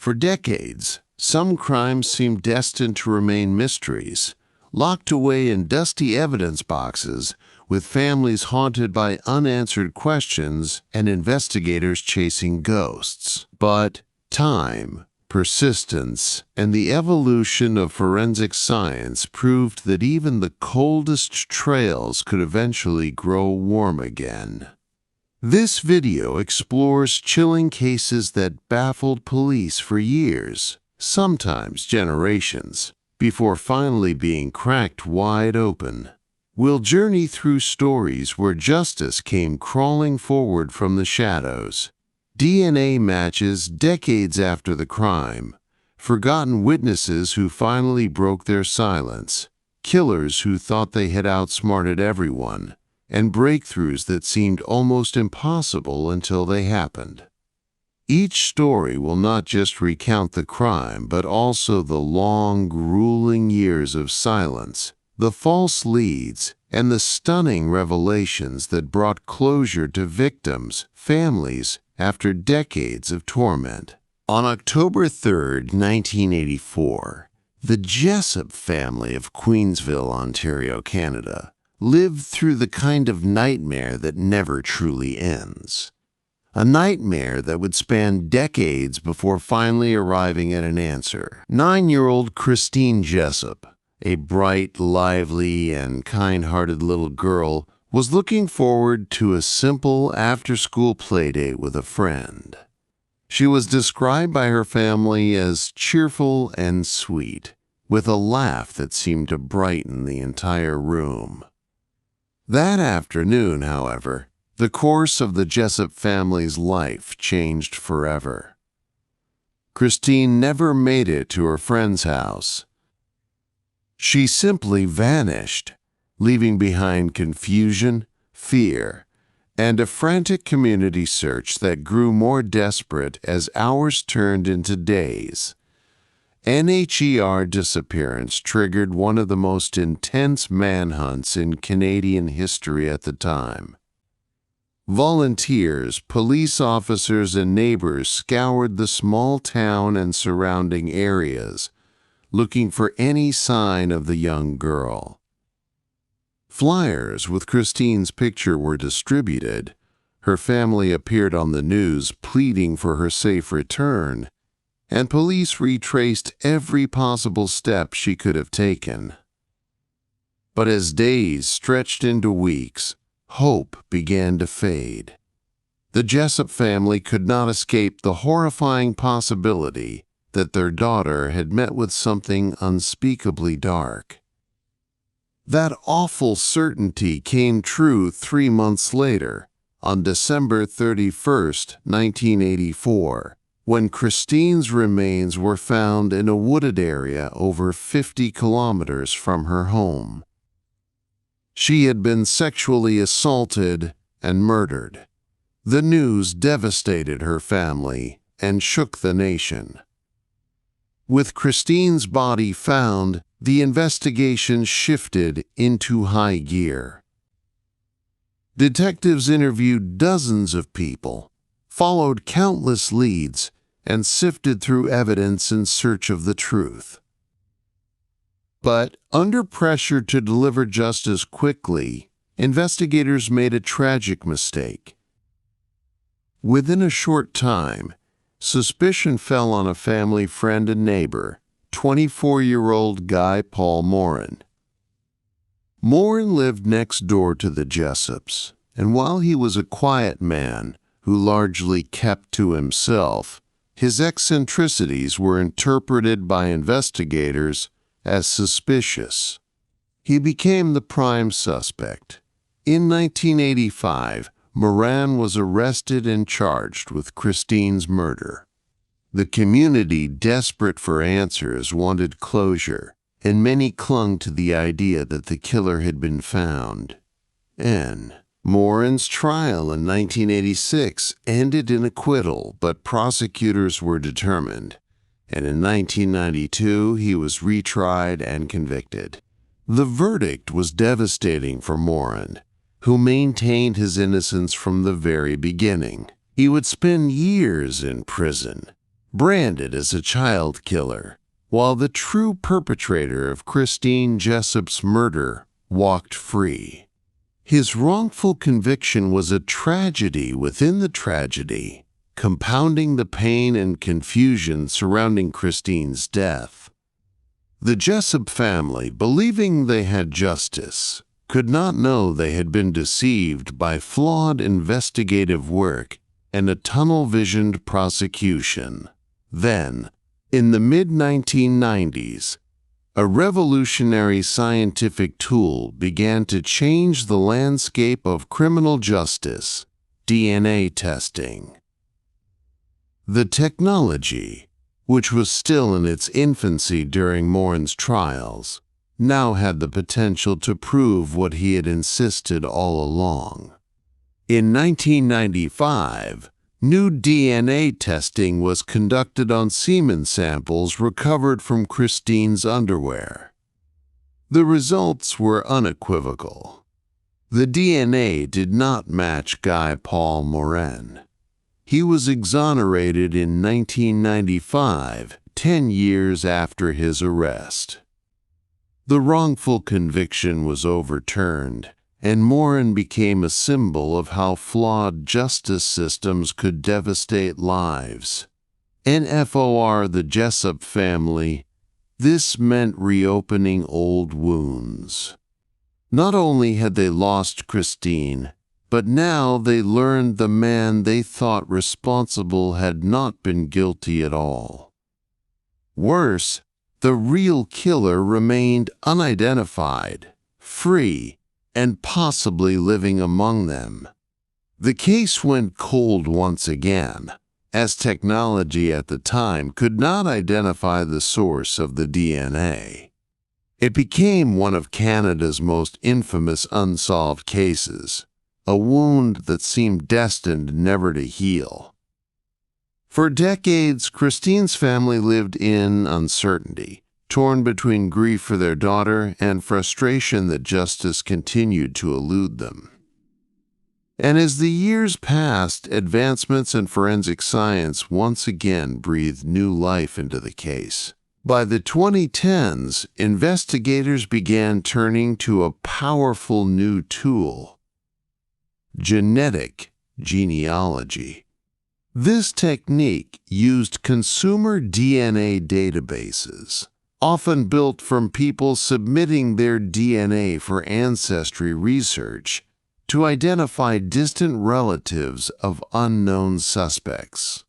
For decades, some crimes seemed destined to remain mysteries, locked away in dusty evidence boxes, with families haunted by unanswered questions and investigators chasing ghosts. But time, persistence, and the evolution of forensic science proved that even the coldest trails could eventually grow warm again. This video explores chilling cases that baffled police for years, sometimes generations, before finally being cracked wide open. We'll journey through stories where justice came crawling forward from the shadows. DNA matches decades after the crime, forgotten witnesses who finally broke their silence, killers who thought they had outsmarted everyone, and breakthroughs that seemed almost impossible until they happened. Each story will not just recount the crime, but also the long, grueling years of silence, the false leads, and the stunning revelations that brought closure to victims, families, after decades of torment. On October 3, 1984, the Jessup family of Queensville, Ontario, Canada, lived through the kind of nightmare that never truly ends. A nightmare that would span decades before finally arriving at an answer. 9-year-old Christine Jessup, a bright, lively, and kind-hearted little girl, was looking forward to a simple after-school playdate with a friend. She was described by her family as cheerful and sweet, with a laugh that seemed to brighten the entire room. That afternoon, however, the course of the Jessup family's life changed forever. Christine never made it to her friend's house. She simply vanished, leaving behind confusion, fear, and a frantic community search that grew more desperate as hours turned into days. NHER disappearance triggered one of the most intense manhunts in Canadian history at the time. Volunteers, police officers, and neighbors scoured the small town and surrounding areas, looking for any sign of the young girl. Flyers with Christine's picture were distributed. Her family appeared on the news pleading for her safe return, and police retraced every possible step she could have taken. But as days stretched into weeks, hope began to fade. The Jessup family could not escape the horrifying possibility that their daughter had met with something unspeakably dark. That awful certainty came true 3 months later, on December 31, 1984, when Christine's remains were found in a wooded area over 50 kilometers from her home. She had been sexually assaulted and murdered. The news devastated her family and shook the nation. With Christine's body found, the investigation shifted into high gear. Detectives interviewed dozens of people, followed countless leads, and sifted through evidence in search of the truth. But under pressure to deliver justice quickly, investigators made a tragic mistake. Within a short time, suspicion fell on a family friend and neighbor, 24-year-old Guy Paul Morin. Morin lived next door to the Jessups, and while he was a quiet man who largely kept to himself, his eccentricities were interpreted by investigators as suspicious. He became the prime suspect. In 1985, Morin was arrested and charged with Christine's murder. The community, desperate for answers, wanted closure, and many clung to the idea that the killer had been found. Morin's trial in 1986 ended in acquittal, but prosecutors were determined, and in 1992 he was retried and convicted. The verdict was devastating for Morin, who maintained his innocence from the very beginning. He would spend years in prison, branded as a child killer, while the true perpetrator of Christine Jessup's murder walked free. His wrongful conviction was a tragedy within the tragedy, compounding the pain and confusion surrounding Christine's death. The Jessup family, believing they had justice, could not know they had been deceived by flawed investigative work and a tunnel-visioned prosecution. Then, in the mid-1990s, a revolutionary scientific tool began to change the landscape of criminal justice: DNA testing. The technology, which was still in its infancy during Morin's trials, now had the potential to prove what he had insisted all along. In 1995, new DNA testing was conducted on semen samples recovered from Christine's underwear. The results were unequivocal. The DNA did not match Guy Paul Morin. He was exonerated in 1995, 10 years after his arrest. The wrongful conviction was overturned, and Morin became a symbol of how flawed justice systems could devastate lives. For the Jessup family, this meant reopening old wounds. Not only had they lost Christine, but now they learned the man they thought responsible had not been guilty at all. Worse, the real killer remained unidentified, free, and possibly living among them. The case went cold once again, as technology at the time could not identify the source of the DNA. It became one of Canada's most infamous unsolved cases, a wound that seemed destined never to heal. For decades, Christine's family lived in uncertainty, torn between grief for their daughter and frustration that justice continued to elude them. And as the years passed, advancements in forensic science once again breathed new life into the case. By the 2010s, investigators began turning to a powerful new tool: genetic genealogy. This technique used consumer DNA databases, often built from people submitting their DNA for ancestry research, to identify distant relatives of unknown suspects.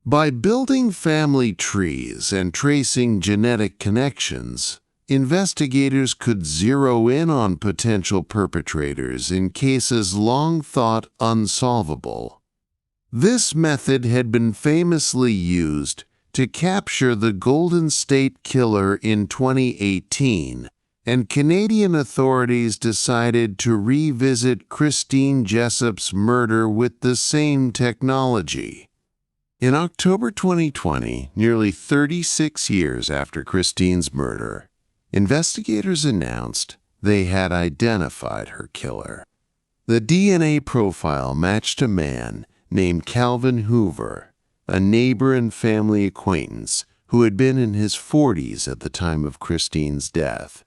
By building family trees and tracing genetic connections, investigators could zero in on potential perpetrators in cases long thought unsolvable. This method had been famously used to capture the Golden State Killer in 2018, and Canadian authorities decided to revisit Christine Jessup's murder with the same technology. In October 2020, nearly 36 years after Christine's murder, investigators announced they had identified her killer. The DNA profile matched a man named Calvin Hoover, a neighbor and family acquaintance who had been in his 40s at the time of Christine's death.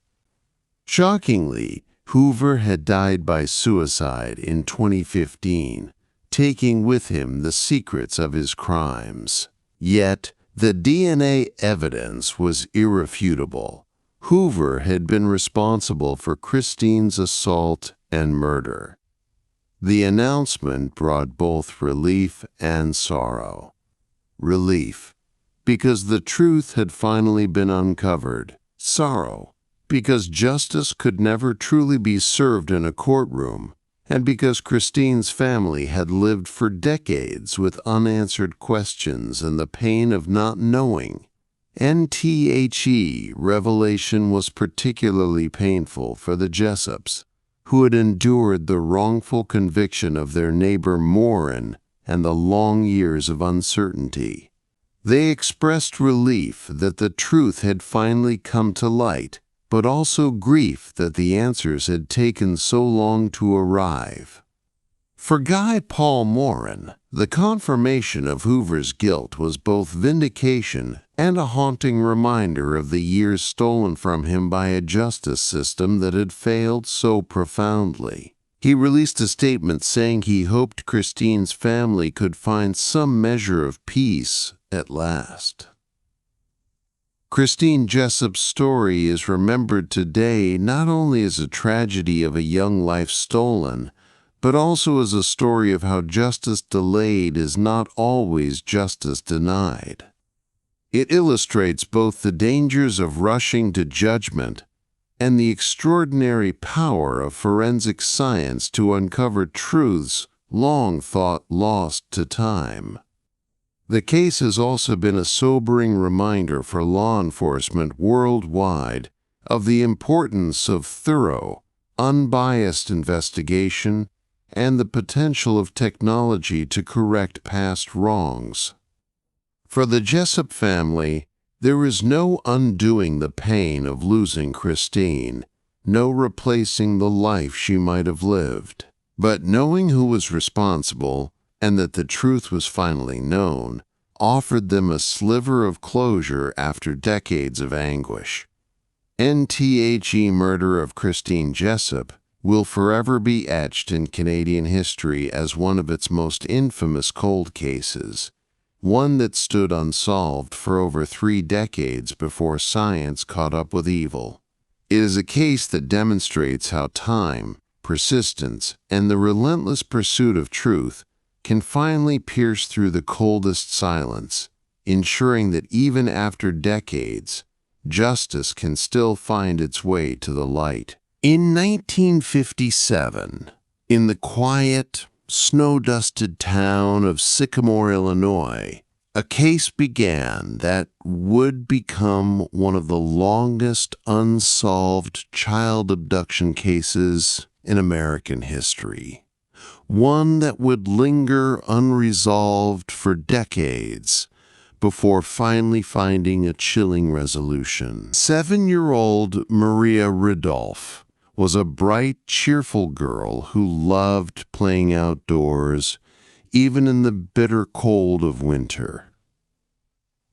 Shockingly, Hoover had died by suicide in 2015, taking with him the secrets of his crimes. Yet, the DNA evidence was irrefutable. Hoover had been responsible for Christine's assault and murder. The announcement brought both relief and sorrow. Relief, because the truth had finally been uncovered. Sorrow, because justice could never truly be served in a courtroom, and because Christine's family had lived for decades with unanswered questions and the pain of not knowing. Revelation was particularly painful for the Jessups, who had endured the wrongful conviction of their neighbor Morin and the long years of uncertainty. They expressed relief that the truth had finally come to light, but also grief that the answers had taken so long to arrive. For Guy Paul Morin, the confirmation of Hoover's guilt was both vindication and a haunting reminder of the years stolen from him by a justice system that had failed so profoundly. He released a statement saying he hoped Christine's family could find some measure of peace at last. Christine Jessup's story is remembered today not only as a tragedy of a young life stolen, but also as a story of how justice delayed is not always justice denied. It illustrates both the dangers of rushing to judgment and the extraordinary power of forensic science to uncover truths long thought lost to time. The case has also been a sobering reminder for law enforcement worldwide of the importance of thorough, unbiased investigation and the potential of technology to correct past wrongs. For the Jessup family, there is no undoing the pain of losing Christine, no replacing the life she might have lived. But knowing who was responsible and that the truth was finally known offered them a sliver of closure after decades of anguish. NTHE murder of Christine Jessup will forever be etched in Canadian history as one of its most infamous cold cases, one that stood unsolved for over 3 decades before science caught up with evil. It is a case that demonstrates how time, persistence, and the relentless pursuit of truth can finally pierce through the coldest silence, ensuring that even after decades, justice can still find its way to the light. In 1957, in the quiet, snow-dusted town of Sycamore, Illinois, a case began that would become one of the longest unsolved child abduction cases in American history. One that would linger unresolved for decades before finally finding a chilling resolution. 7-year-old Maria Ridolph was a bright, cheerful girl who loved playing outdoors, even in the bitter cold of winter.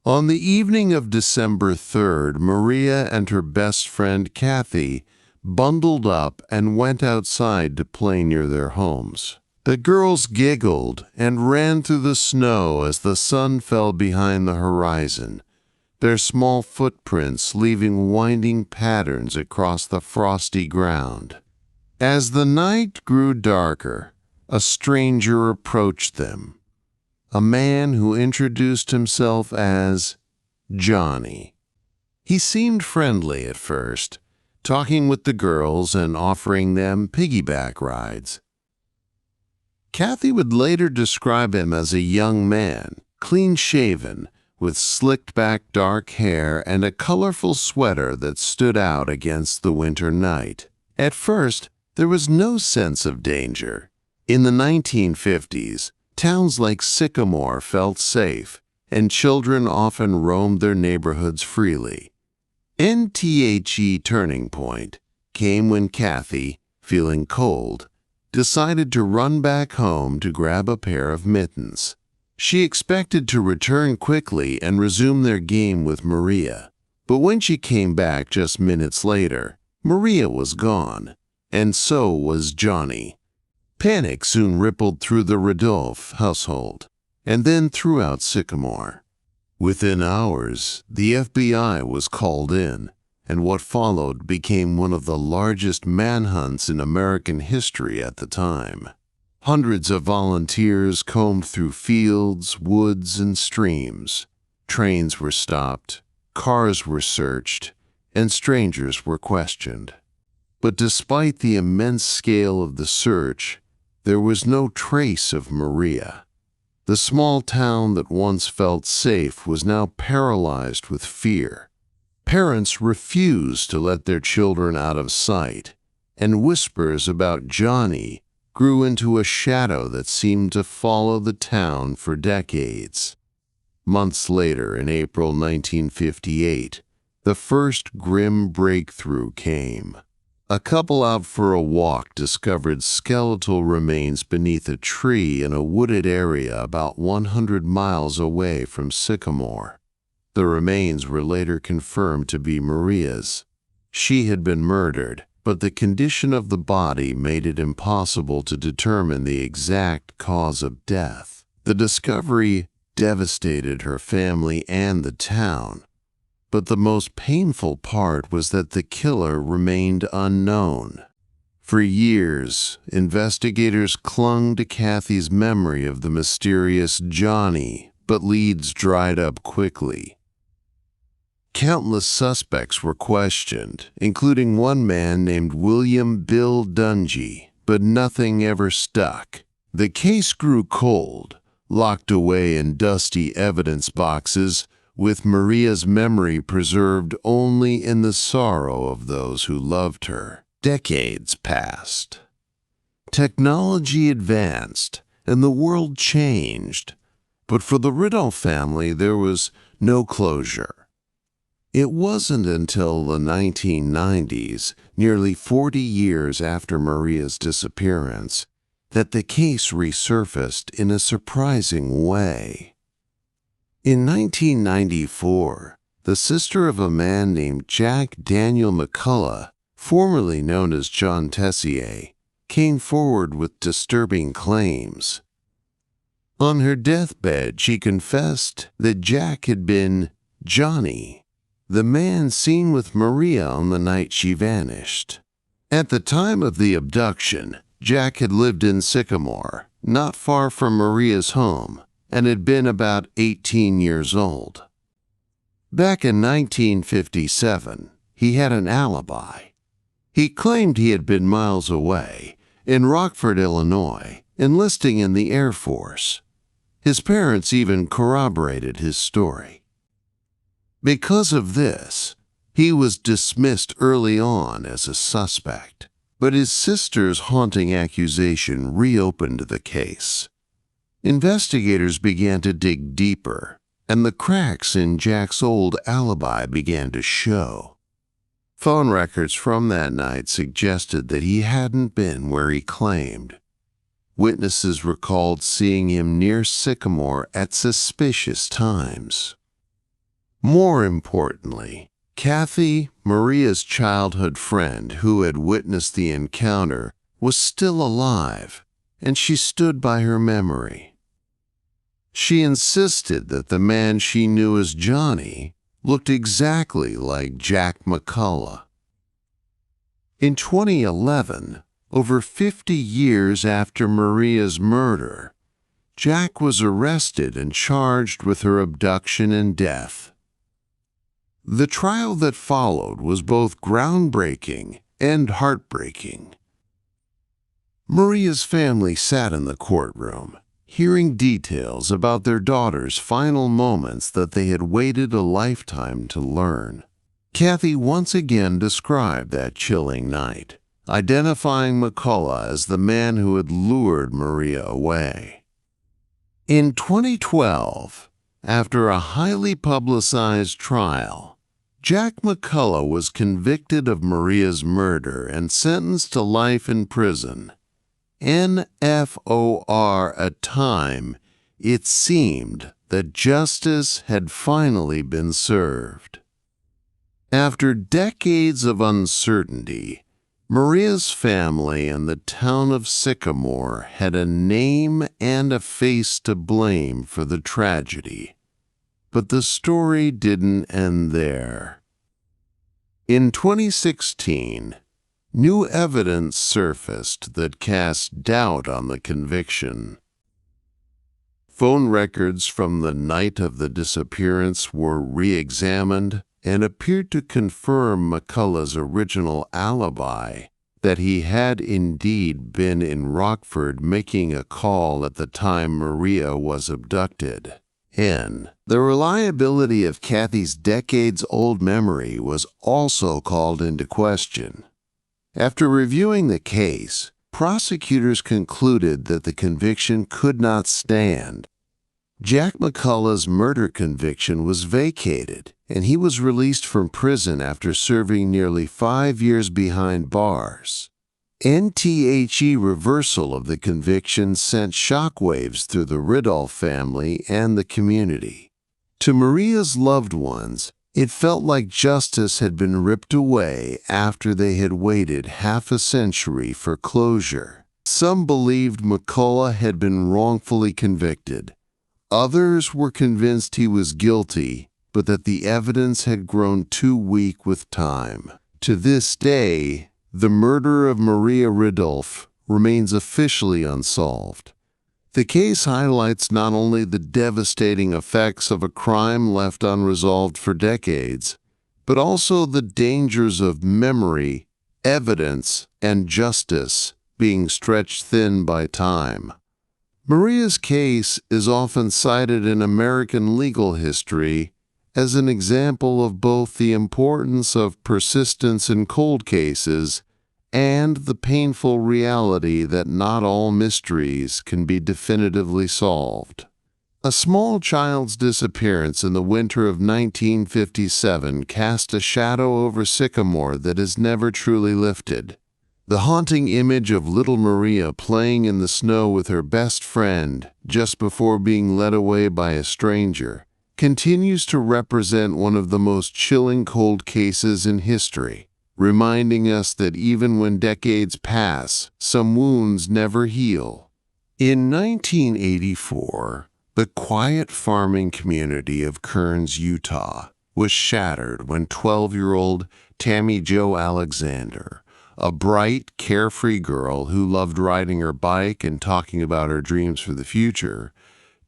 On the evening of December 3rd, Maria and her best friend Kathy bundled up and went outside to play near their homes. The girls giggled and ran through the snow as the sun fell behind the horizon, their small footprints leaving winding patterns across the frosty ground. As the night grew darker, a stranger approached them, a man who introduced himself as Johnny. He seemed friendly at first, talking with the girls and offering them piggyback rides. Kathy would later describe him as a young man, clean-shaven, with slicked-back dark hair and a colorful sweater that stood out against the winter night. At first, there was no sense of danger. In the 1950s, towns like Sycamore felt safe, and children often roamed their neighborhoods freely. NTHE turning point came when Kathy, feeling cold, decided to run back home to grab a pair of mittens. She expected to return quickly and resume their game with Maria, but when she came back just minutes later, Maria was gone, and so was Johnny. Panic soon rippled through the Ridolph household, and then throughout Sycamore. Within hours, the FBI was called in, and what followed became one of the largest manhunts in American history at the time. Hundreds of volunteers combed through fields, woods, and streams. Trains were stopped, cars were searched, and strangers were questioned. But despite the immense scale of the search, there was no trace of Maria. The small town that once felt safe was now paralyzed with fear. Parents refused to let their children out of sight, and whispers about Johnny grew into a shadow that seemed to follow the town for decades. Months later, in April 1958, the first grim breakthrough came. A couple out for a walk discovered skeletal remains beneath a tree in a wooded area about 100 miles away from Sycamore. The remains were later confirmed to be Maria's. She had been murdered, but the condition of the body made it impossible to determine the exact cause of death. The discovery devastated her family and the town. But the most painful part was that the killer remained unknown. For years, investigators clung to Kathy's memory of the mysterious Johnny, but leads dried up quickly. Countless suspects were questioned, including one man named William Bill Dungy, but nothing ever stuck. The case grew cold, locked away in dusty evidence boxes, with Maria's memory preserved only in the sorrow of those who loved her. Decades passed. Technology advanced, and the world changed. But for the Riddle family, there was no closure. It wasn't until the 1990s, nearly 40 years after Maria's disappearance, that the case resurfaced in a surprising way. In 1994, the sister of a man named Jack Daniel McCullough, formerly known as John Tessier, came forward with disturbing claims. On her deathbed, she confessed that Jack had been Johnny, the man seen with Maria on the night she vanished. At the time of the abduction, Jack had lived in Sycamore, not far from Maria's home, and had been about 18 years old. Back in 1957, he had an alibi. He claimed he had been miles away, in Rockford, Illinois, enlisting in the Air Force. His parents even corroborated his story. Because of this, he was dismissed early on as a suspect, but his sister's haunting accusation reopened the case. Investigators began to dig deeper, and the cracks in Jack's old alibi began to show. Phone records from that night suggested that he hadn't been where he claimed. Witnesses recalled seeing him near Sycamore at suspicious times. More importantly, Kathy, Maria's childhood friend who had witnessed the encounter, was still alive, and she stood by her memory. She insisted that the man she knew as Johnny looked exactly like Jack McCullough. In 2011, over 50 years after Maria's murder, Jack was arrested and charged with her abduction and death. The trial that followed was both groundbreaking and heartbreaking. Maria's family sat in the courtroom, hearing details about their daughter's final moments that they had waited a lifetime to learn. Kathy once again described that chilling night, identifying McCullough as the man who had lured Maria away. In 2012, after a highly publicized trial, Jack McCullough was convicted of Maria's murder and sentenced to life in prison. NFOR, a time it seemed that justice had finally been served. After decades of uncertainty, Maria's family and the town of Sycamore had a name and a face to blame for the tragedy. But the story didn't end there. In 2016, new evidence surfaced that cast doubt on the conviction. Phone records from the night of the disappearance were re-examined and appeared to confirm McCullough's original alibi that he had indeed been in Rockford making a call at the time Maria was abducted. And the reliability of Kathy's decades-old memory was also called into question. After reviewing the case, prosecutors concluded that the conviction could not stand. Jack McCullough's murder conviction was vacated, and he was released from prison after serving nearly 5 years behind bars. NTHE reversal of the conviction sent shockwaves through the Ridolf family and the community. To Maria's loved ones, it felt like justice had been ripped away after they had waited half a century for closure. Some believed McCullough had been wrongfully convicted. Others were convinced he was guilty, but that the evidence had grown too weak with time. To this day, the murder of Maria Ridolf remains officially unsolved. The case highlights not only the devastating effects of a crime left unresolved for decades, but also the dangers of memory, evidence, and justice being stretched thin by time. Maria's case is often cited in American legal history as an example of both the importance of persistence in cold cases and the painful reality that not all mysteries can be definitively solved. A small child's disappearance in the winter of 1957 cast a shadow over Sycamore that is never truly lifted. The haunting image of little Maria playing in the snow with her best friend just before being led away by a stranger continues to represent one of the most chilling cold cases in history, reminding us that even when decades pass, some wounds never heal. In 1984, the quiet farming community of Kearns, Utah, was shattered when 12-year-old Tammy Jo Alexander, a bright, carefree girl who loved riding her bike and talking about her dreams for the future,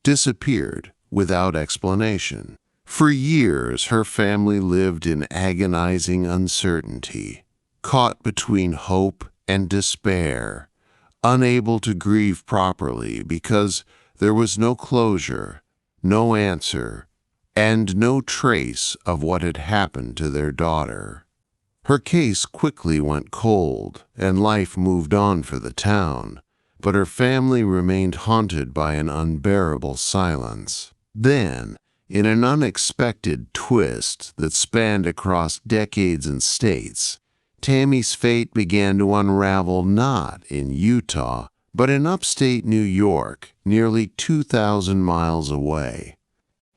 disappeared without explanation. For years, her family lived in agonizing uncertainty, caught between hope and despair, unable to grieve properly because there was no closure, no answer, and no trace of what had happened to their daughter. Her case quickly went cold, and life moved on for the town, but her family remained haunted by an unbearable silence. Then, in an unexpected twist that spanned across decades and states, Tammy's fate began to unravel not in Utah, but in upstate New York, nearly 2,000 miles away.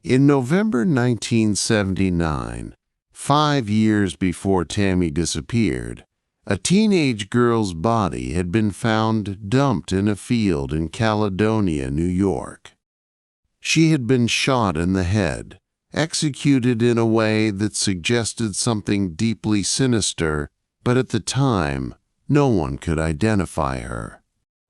In November 1979, 5 years before Tammy disappeared, a teenage girl's body had been found dumped in a field in Caledonia, New York. She had been shot in the head, executed in a way that suggested something deeply sinister, but at the time, no one could identify her.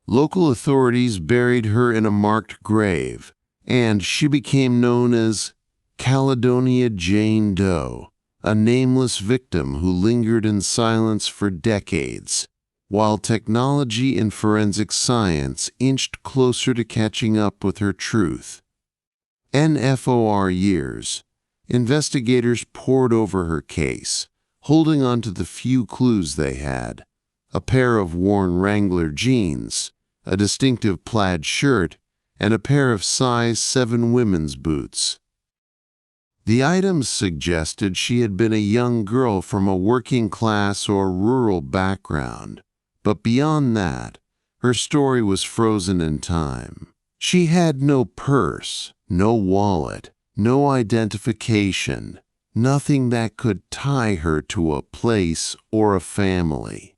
Local authorities buried her in a marked grave, and she became known as Caledonia Jane Doe, a nameless victim who lingered in silence for decades, while technology and forensic science inched closer to catching up with her truth. For years, investigators pored over her case, holding on to the few clues they had: a pair of worn Wrangler jeans, a distinctive plaid shirt, and a pair of size 7 women's boots. The items suggested she had been a young girl from a working-class or rural background, but beyond that, her story was frozen in time. She had no purse, no wallet, no identification, nothing that could tie her to a place or a family.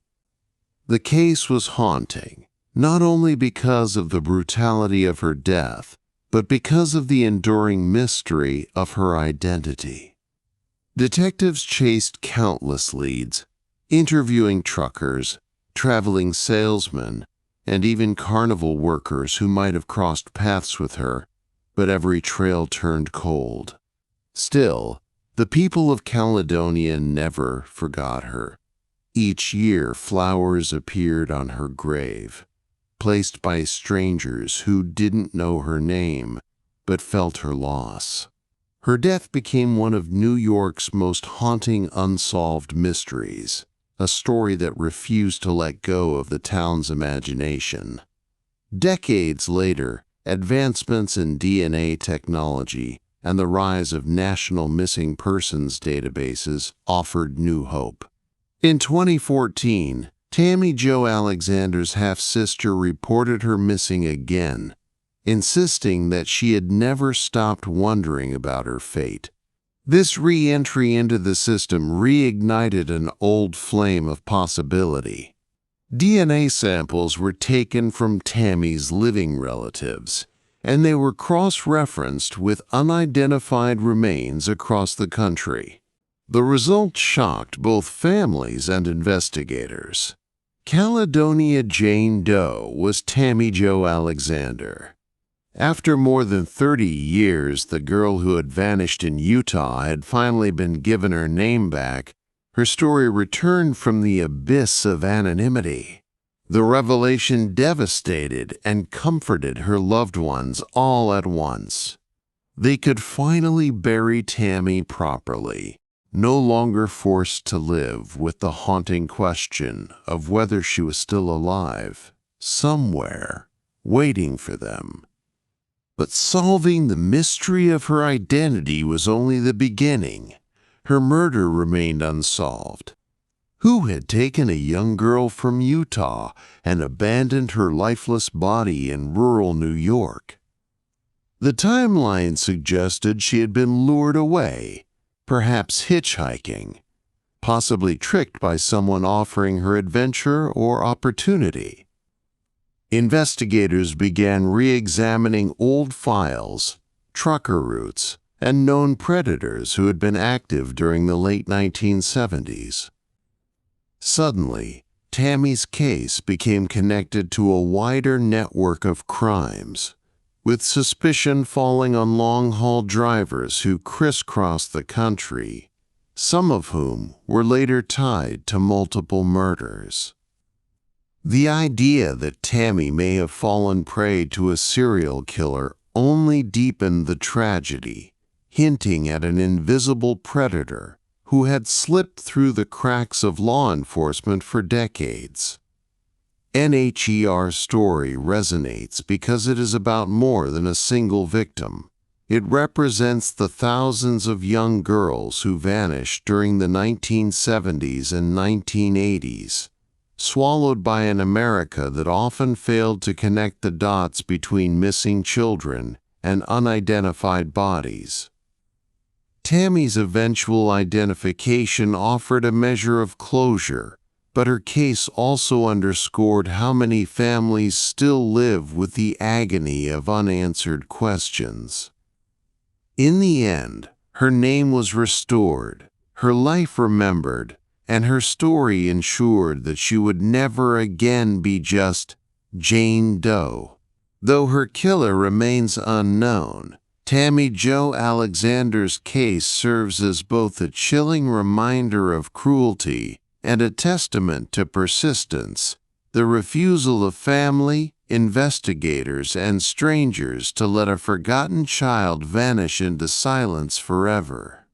The case was haunting, not only because of the brutality of her death, but because of the enduring mystery of her identity. Detectives chased countless leads, interviewing truckers, traveling salesmen, and even carnival workers who might have crossed paths with her, but every trail turned cold. Still, the people of Caledonia never forgot her. Each year, flowers appeared on her grave, placed by strangers who didn't know her name, but felt her loss. Her death became one of New York's most haunting unsolved mysteries, a story that refused to let go of the town's imagination. Decades later, advancements in DNA technology and the rise of national missing persons databases offered new hope. In 2014, Tammy Jo Alexander's half-sister reported her missing again, insisting that she had never stopped wondering about her fate. This re-entry into the system reignited an old flame of possibility. DNA samples were taken from Tammy's living relatives, and they were cross-referenced with unidentified remains across the country. The results shocked both families and investigators. Caledonia Jane Doe was Tammy Jo Alexander. After more than 30 years, the girl who had vanished in Utah had finally been given her name back. Her story returned from the abyss of anonymity. The revelation devastated and comforted her loved ones all at once. They could finally bury Tammy properly, no longer forced to live with the haunting question of whether she was still alive, somewhere, waiting for them. But solving the mystery of her identity was only the beginning. Her murder remained unsolved. Who had taken a young girl from Utah and abandoned her lifeless body in rural New York? The timeline suggested she had been lured away, perhaps hitchhiking, possibly tricked by someone offering her adventure or opportunity. Investigators began re-examining old files, trucker routes, and known predators who had been active during the late 1970s. Suddenly, Tammy's case became connected to a wider network of crimes, with suspicion falling on long-haul drivers who crisscrossed the country, some of whom were later tied to multiple murders. The idea that Tammy may have fallen prey to a serial killer only deepened the tragedy, hinting at an invisible predator who had slipped through the cracks of law enforcement for decades. NHER's story resonates because it is about more than a single victim. It represents the thousands of young girls who vanished during the 1970s and 1980s, swallowed by an America that often failed to connect the dots between missing children and unidentified bodies. Tammy's eventual identification offered a measure of closure, but her case also underscored how many families still live with the agony of unanswered questions. In the end, her name was restored, her life remembered, and her story ensured that she would never again be just Jane Doe. Though her killer remains unknown, Tammy Jo Alexander's case serves as both a chilling reminder of cruelty and a testament to persistence, the refusal of family, investigators, and strangers to let a forgotten child vanish into silence forever.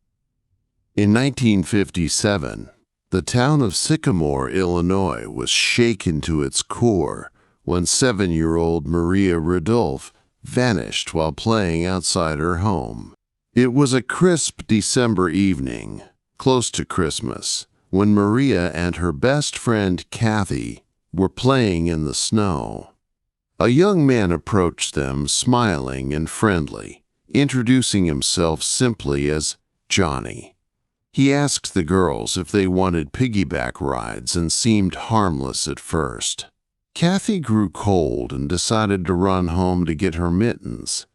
In 1957, the town of Sycamore, Illinois, was shaken to its core when 7-year-old Maria Rodolphe vanished while playing outside her home. It was a crisp December evening, close to Christmas, when Maria and her best friend Kathy were playing in the snow. A young man approached them, smiling and friendly, introducing himself simply as Johnny. He asked the girls if they wanted piggyback rides and seemed harmless at first. Kathy grew cold and decided to run home to get her mittens.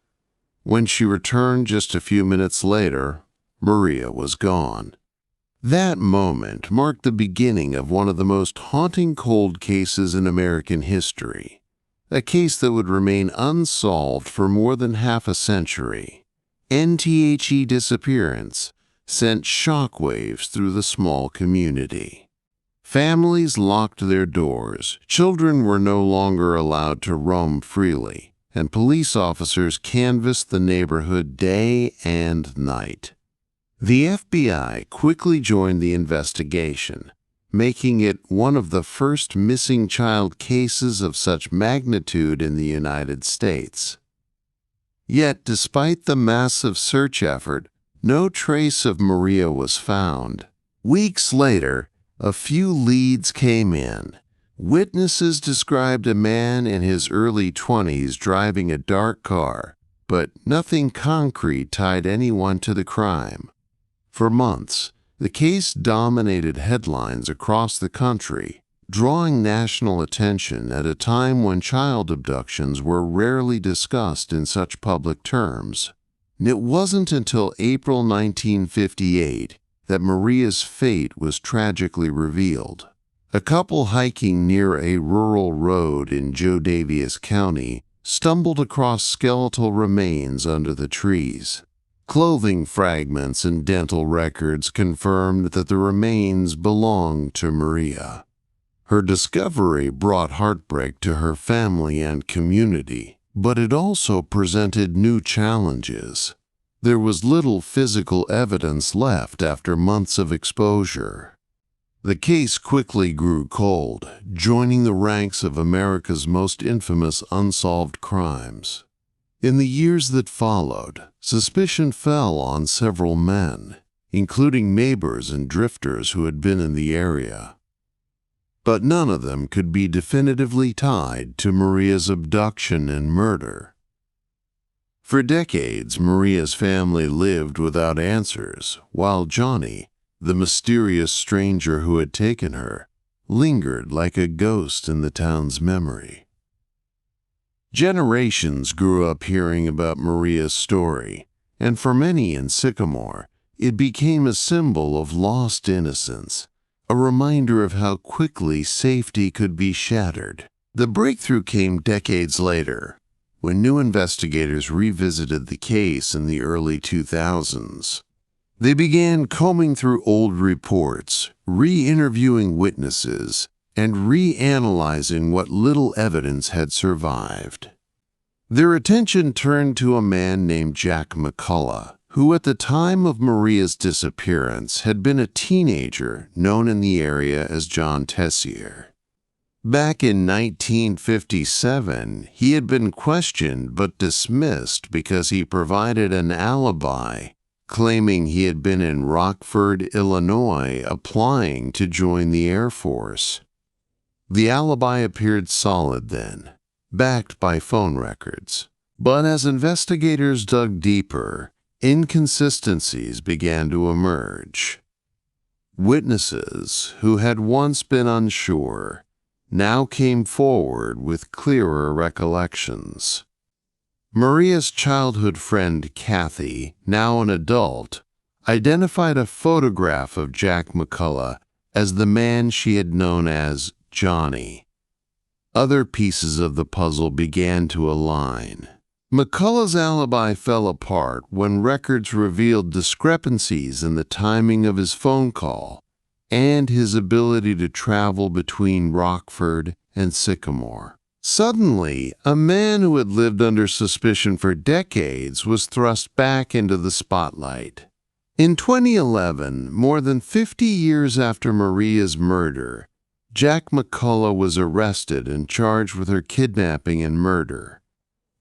When she returned just a few minutes later, Maria was gone. That moment marked the beginning of one of the most haunting cold cases in American history, a case that would remain unsolved for more than half a century. NTHE Disappearance sent shockwaves through the small community. Families locked their doors, children were no longer allowed to roam freely, and police officers canvassed the neighborhood day and night. The FBI quickly joined the investigation, making it one of the first missing child cases of such magnitude in the United States. Yet, despite the massive search effort, no trace of Maria was found. Weeks later, a few leads came in. Witnesses described a man in his early 20s driving a dark car, but nothing concrete tied anyone to the crime. For months, the case dominated headlines across the country, drawing national attention at a time when child abductions were rarely discussed in such public terms. It wasn't until April 1958 that Maria's fate was tragically revealed. A couple hiking near a rural road in Joe Daviess County stumbled across skeletal remains under the trees. Clothing fragments and dental records confirmed that the remains belonged to Maria. Her discovery brought heartbreak to her family and community, but it also presented new challenges. There was little physical evidence left after months of exposure. The case quickly grew cold, joining the ranks of America's most infamous unsolved crimes. In the years that followed, suspicion fell on several men, including neighbors and drifters who had been in the area. But none of them could be definitively tied to Maria's abduction and murder. For decades, Maria's family lived without answers, while Johnny, the mysterious stranger who had taken her, lingered like a ghost in the town's memory. Generations grew up hearing about Maria's story, and for many in Sycamore, it became a symbol of lost innocence, a reminder of how quickly safety could be shattered. The breakthrough came decades later, when new investigators revisited the case in the early 2000s. They began combing through old reports, re-interviewing witnesses, and reanalyzing what little evidence had survived. Their attention turned to a man named Jack McCullough, who at the time of Maria's disappearance had been a teenager known in the area as John Tessier. Back in 1957, he had been questioned but dismissed because he provided an alibi, claiming he had been in Rockford, Illinois, applying to join the Air Force. The alibi appeared solid then, backed by phone records. But as investigators dug deeper, inconsistencies began to emerge. Witnesses who had once been unsure now came forward with clearer recollections. Maria's childhood friend Kathy, now an adult, identified a photograph of Jack McCullough as the man she had known as Johnny. Other pieces of the puzzle began to align. McCullough's alibi fell apart when records revealed discrepancies in the timing of his phone call and his ability to travel between Rockford and Sycamore. Suddenly, a man who had lived under suspicion for decades was thrust back into the spotlight. In 2011, more than 50 years after Maria's murder, Jack McCullough was arrested and charged with her kidnapping and murder.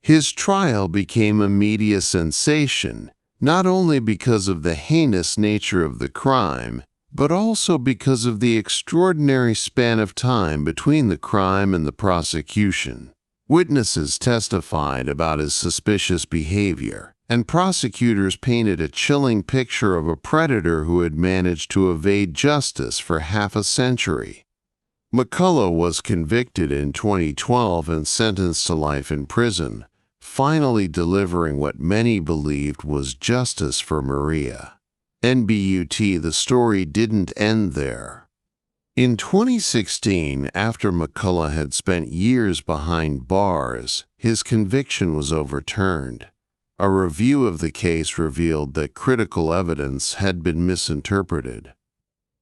His trial became a media sensation, not only because of the heinous nature of the crime, but also because of the extraordinary span of time between the crime and the prosecution. Witnesses testified about his suspicious behavior, and prosecutors painted a chilling picture of a predator who had managed to evade justice for half a century. McCullough was convicted in 2012 and sentenced to life in prison, finally delivering what many believed was justice for Maria. NBUT, the story didn't end there. In 2016, after McCullough had spent years behind bars, his conviction was overturned. A review of the case revealed that critical evidence had been misinterpreted.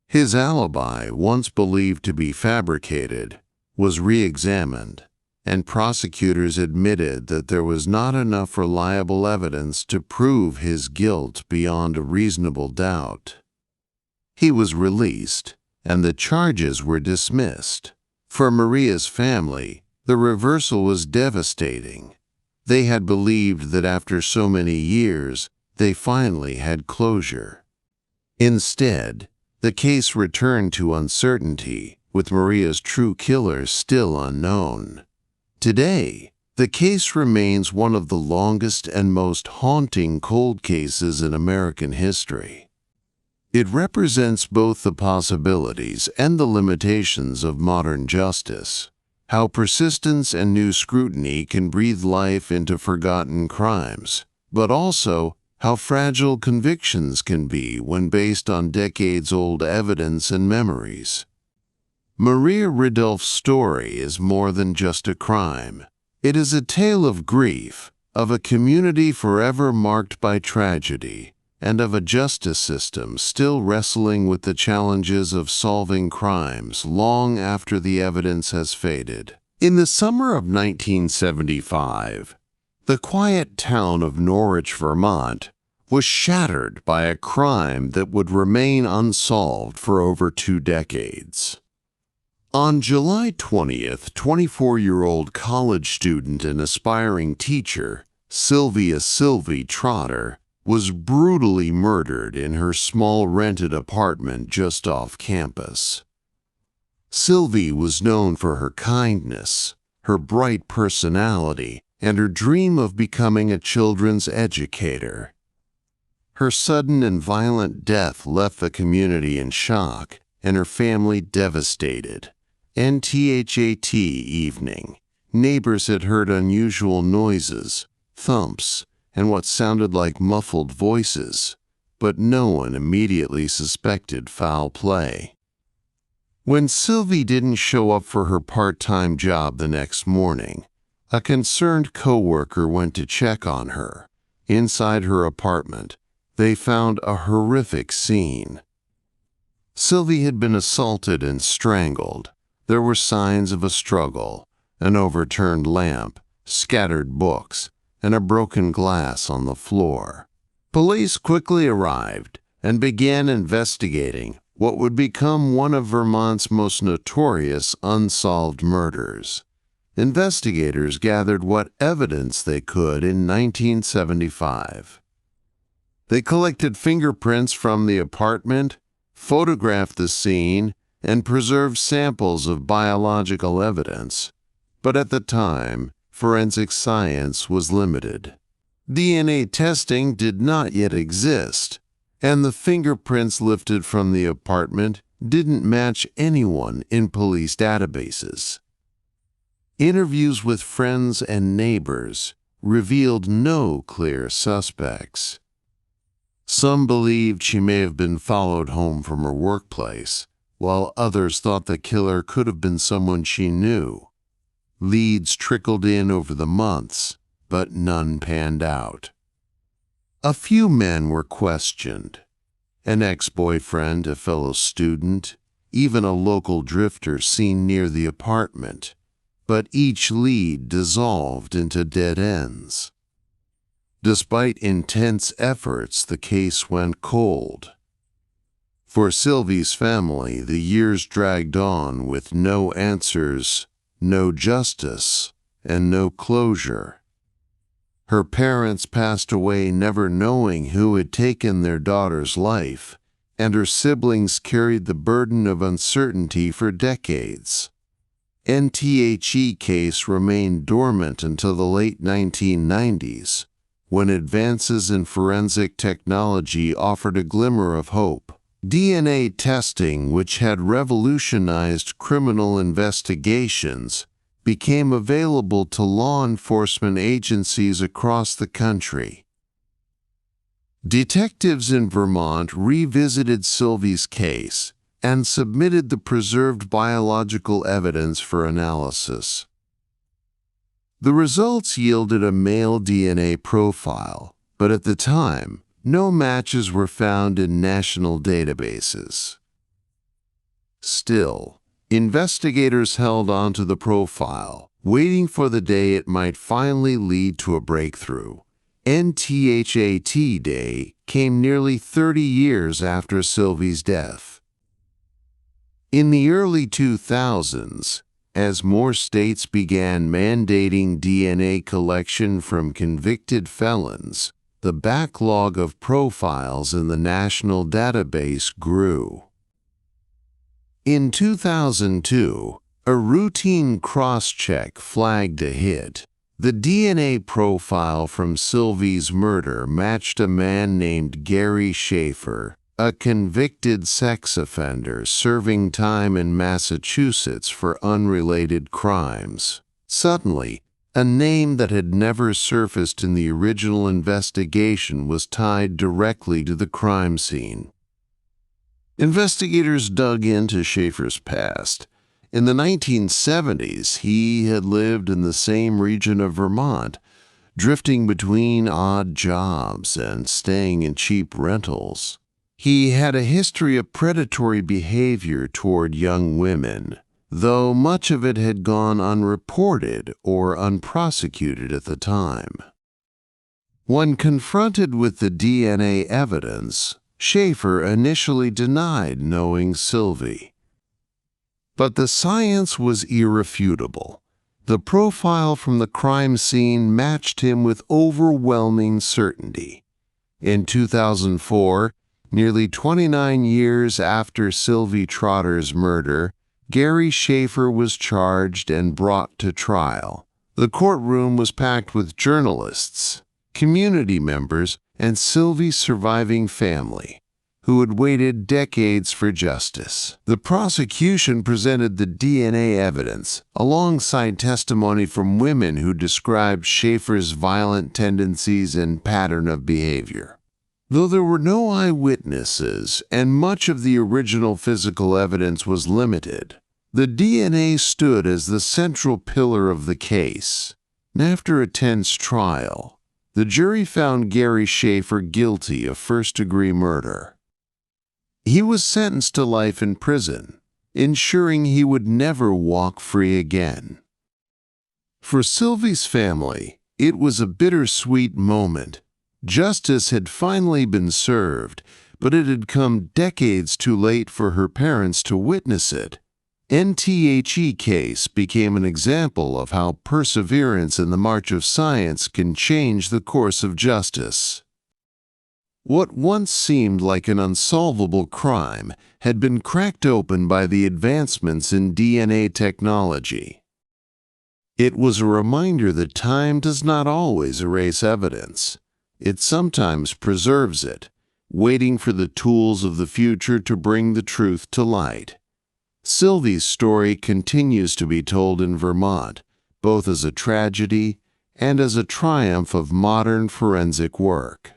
His alibi, once believed to be fabricated, was re-examined, and prosecutors admitted that there was not enough reliable evidence to prove his guilt beyond a reasonable doubt. He was released, and the charges were dismissed. For Maria's family, the reversal was devastating. They had believed that after so many years, they finally had closure. Instead, the case returned to uncertainty, with Maria's true killer still unknown. Today, the case remains one of the longest and most haunting cold cases in American history. It represents both the possibilities and the limitations of modern justice, how persistence and new scrutiny can breathe life into forgotten crimes, but also how fragile convictions can be when based on decades-old evidence and memories. Maria Ridulph's story is more than just a crime. It is a tale of grief, of a community forever marked by tragedy, and of a justice system still wrestling with the challenges of solving crimes long after the evidence has faded. In the summer of 1975, the quiet town of Norwich, Vermont, was shattered by a crime that would remain unsolved for over 2 decades. On July 20th, 24-year-old college student and aspiring teacher, Sylvia "Sylvie" Trotter, was brutally murdered in her small rented apartment just off campus. Sylvie was known for her kindness, her bright personality, and her dream of becoming a children's educator. Her sudden and violent death left the community in shock and her family devastated. NTHAT evening. Neighbors had heard unusual noises, thumps, and what sounded like muffled voices, but no one immediately suspected foul play. When Sylvie didn't show up for her part-time job the next morning, a concerned coworker went to check on her. Inside her apartment, they found a horrific scene. Sylvie had been assaulted and strangled. There were signs of a struggle, an overturned lamp, scattered books, and a broken glass on the floor. Police quickly arrived and began investigating what would become one of Vermont's most notorious unsolved murders. Investigators gathered what evidence they could in 1975. They collected fingerprints from the apartment, photographed the scene, and preserved samples of biological evidence. But at the time, forensic science was limited. DNA testing did not yet exist, and the fingerprints lifted from the apartment didn't match anyone in police databases. Interviews with friends and neighbors revealed no clear suspects. Some believed she may have been followed home from her workplace, while others thought the killer could have been someone she knew. Leads trickled in over the months, but none panned out. A few men were questioned. An ex-boyfriend, a fellow student, even a local drifter seen near the apartment, but each lead dissolved into dead ends. Despite intense efforts, the case went cold. For Sylvie's family, the years dragged on with no answers, no justice, and no closure. Her parents passed away never knowing who had taken their daughter's life, and her siblings carried the burden of uncertainty for decades. NTHE case remained dormant until the late 1990s, when advances in forensic technology offered a glimmer of hope. DNA testing, which had revolutionized criminal investigations, became available to law enforcement agencies across the country. Detectives in Vermont revisited Sylvie's case and submitted the preserved biological evidence for analysis. The results yielded a male DNA profile, but at the time, no matches were found in national databases. Still, investigators held on to the profile, waiting for the day it might finally lead to a breakthrough. NTHAT Day came nearly 30 years after Sylvie's death. In the early 2000s, As more states began mandating DNA collection from convicted felons, the backlog of profiles in the national database grew. In 2002, a routine cross-check flagged a hit. The DNA profile from Sylvie's murder matched a man named Gary Schaefer, a convicted sex offender serving time in Massachusetts for unrelated crimes. Suddenly, a name that had never surfaced in the original investigation was tied directly to the crime scene. Investigators dug into Schaefer's past. In the 1970s, he had lived in the same region of Vermont, drifting between odd jobs and staying in cheap rentals. He had a history of predatory behavior toward young women, though much of it had gone unreported or unprosecuted at the time. When confronted with the DNA evidence, Schaefer initially denied knowing Sylvie. But the science was irrefutable. The profile from the crime scene matched him with overwhelming certainty. In 2004, nearly 29 years after Sylvie Trotter's murder, Gary Schaefer was charged and brought to trial. The courtroom was packed with journalists, community members, and Sylvie's surviving family, who had waited decades for justice. The prosecution presented the DNA evidence, alongside testimony from women who described Schaefer's violent tendencies and pattern of behavior. Though there were no eyewitnesses and much of the original physical evidence was limited, the DNA stood as the central pillar of the case. And after a tense trial, the jury found Gary Schaefer guilty of first-degree murder. He was sentenced to life in prison, ensuring he would never walk free again. For Sylvie's family, it was a bittersweet moment. Justice had finally been served, but it had come decades too late for her parents to witness it. NTHE case became an example of how perseverance in the march of science can change the course of justice. What once seemed like an unsolvable crime had been cracked open by the advancements in DNA technology. It was a reminder that time does not always erase evidence. It sometimes preserves it, waiting for the tools of the future to bring the truth to light. Sylvie's story continues to be told in Vermont, both as a tragedy and as a triumph of modern forensic work.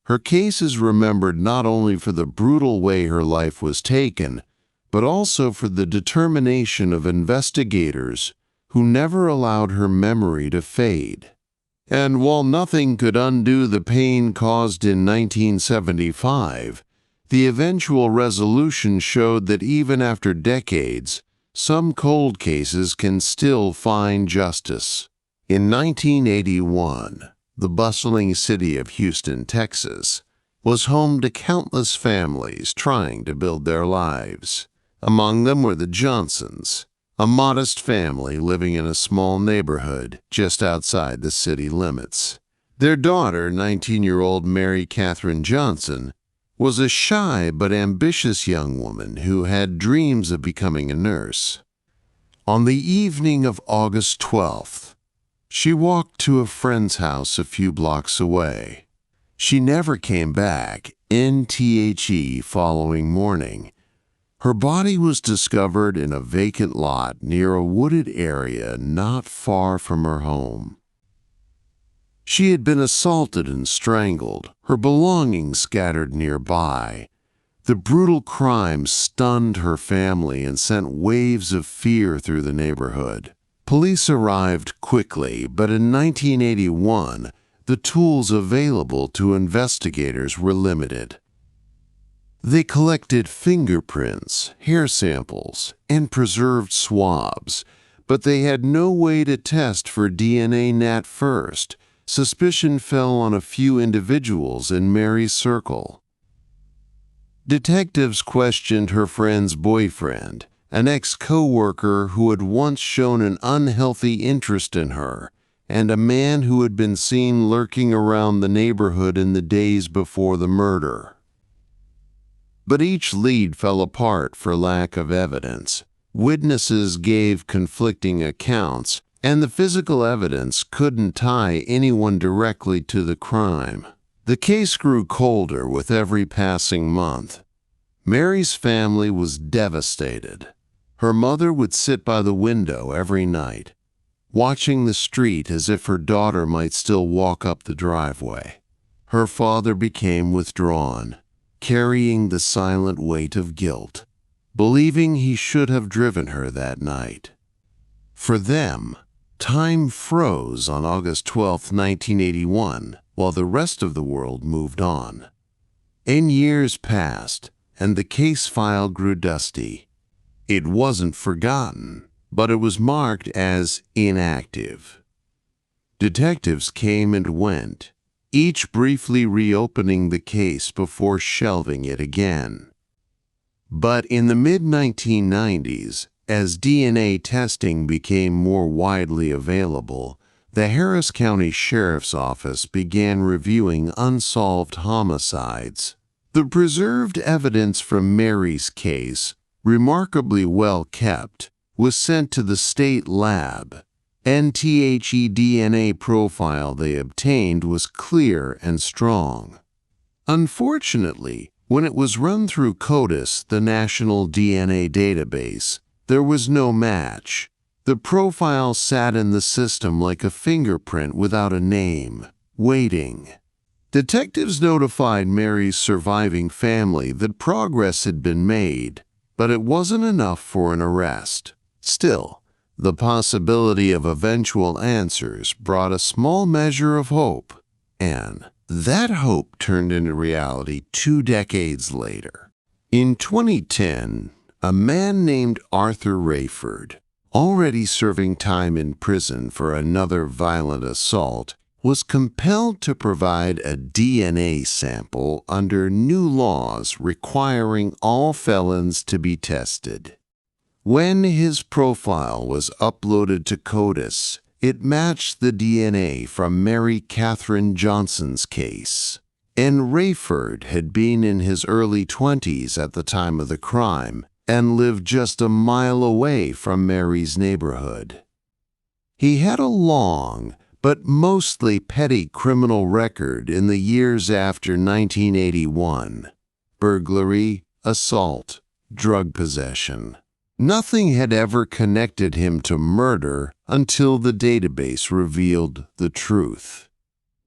Her case is remembered not only for the brutal way her life was taken, but also for the determination of investigators who never allowed her memory to fade. And while nothing could undo the pain caused in 1975, the eventual resolution showed that even after decades, some cold cases can still find justice. In 1981, the bustling city of Houston, Texas, was home to countless families trying to build their lives. Among them were the Johnsons, a modest family living in a small neighborhood just outside the city limits. Their daughter, 19-year-old Mary Catherine Johnson, was a shy but ambitious young woman who had dreams of becoming a nurse. On the evening of August 12th, she walked to a friend's house a few blocks away. She never came back, NTHE following morning. Her body was discovered in a vacant lot near a wooded area not far from her home. She had been assaulted and strangled, her belongings scattered nearby. The brutal crime stunned her family and sent waves of fear through the neighborhood. Police arrived quickly, but in 1981, the tools available to investigators were limited. They collected fingerprints, hair samples, and preserved swabs, but they had no way to test for DNA at first. Suspicion fell on a few individuals in Mary's circle. Detectives questioned her friend's boyfriend, an ex-coworker who had once shown an unhealthy interest in her, and a man who had been seen lurking around the neighborhood in the days before the murder. But each lead fell apart for lack of evidence. Witnesses gave conflicting accounts, and the physical evidence couldn't tie anyone directly to the crime. The case grew colder with every passing month. Mary's family was devastated. Her mother would sit by the window every night, watching the street as if her daughter might still walk up the driveway. Her father became withdrawn, carrying the silent weight of guilt, believing he should have driven her that night. For them, time froze on August 12, 1981, while the rest of the world moved on. Years passed, and the case file grew dusty. It wasn't forgotten, but it was marked as inactive. Detectives came and went, each briefly reopening the case before shelving it again. But in the mid-1990s, as DNA testing became more widely available, the Harris County Sheriff's Office began reviewing unsolved homicides. The preserved evidence from Mary's case, remarkably well kept, was sent to the state lab. The DNA profile they obtained was clear and strong. Unfortunately, when it was run through CODIS, the national DNA database, there was no match. The profile sat in the system like a fingerprint without a name, waiting. Detectives notified Mary's surviving family that progress had been made, but it wasn't enough for an arrest. Still, the possibility of eventual answers brought a small measure of hope, and that hope turned into reality 2 decades later. In 2010, a man named Arthur Rayford, already serving time in prison for another violent assault, was compelled to provide a DNA sample under new laws requiring all felons to be tested. When his profile was uploaded to CODIS, it matched the DNA from Mary Catherine Johnson's case. And Rayford had been in his early 20s at the time of the crime and lived just a mile away from Mary's neighborhood. He had a long, but mostly petty criminal record in the years after 1981: burglary, assault, drug possession. Nothing had ever connected him to murder until the database revealed the truth.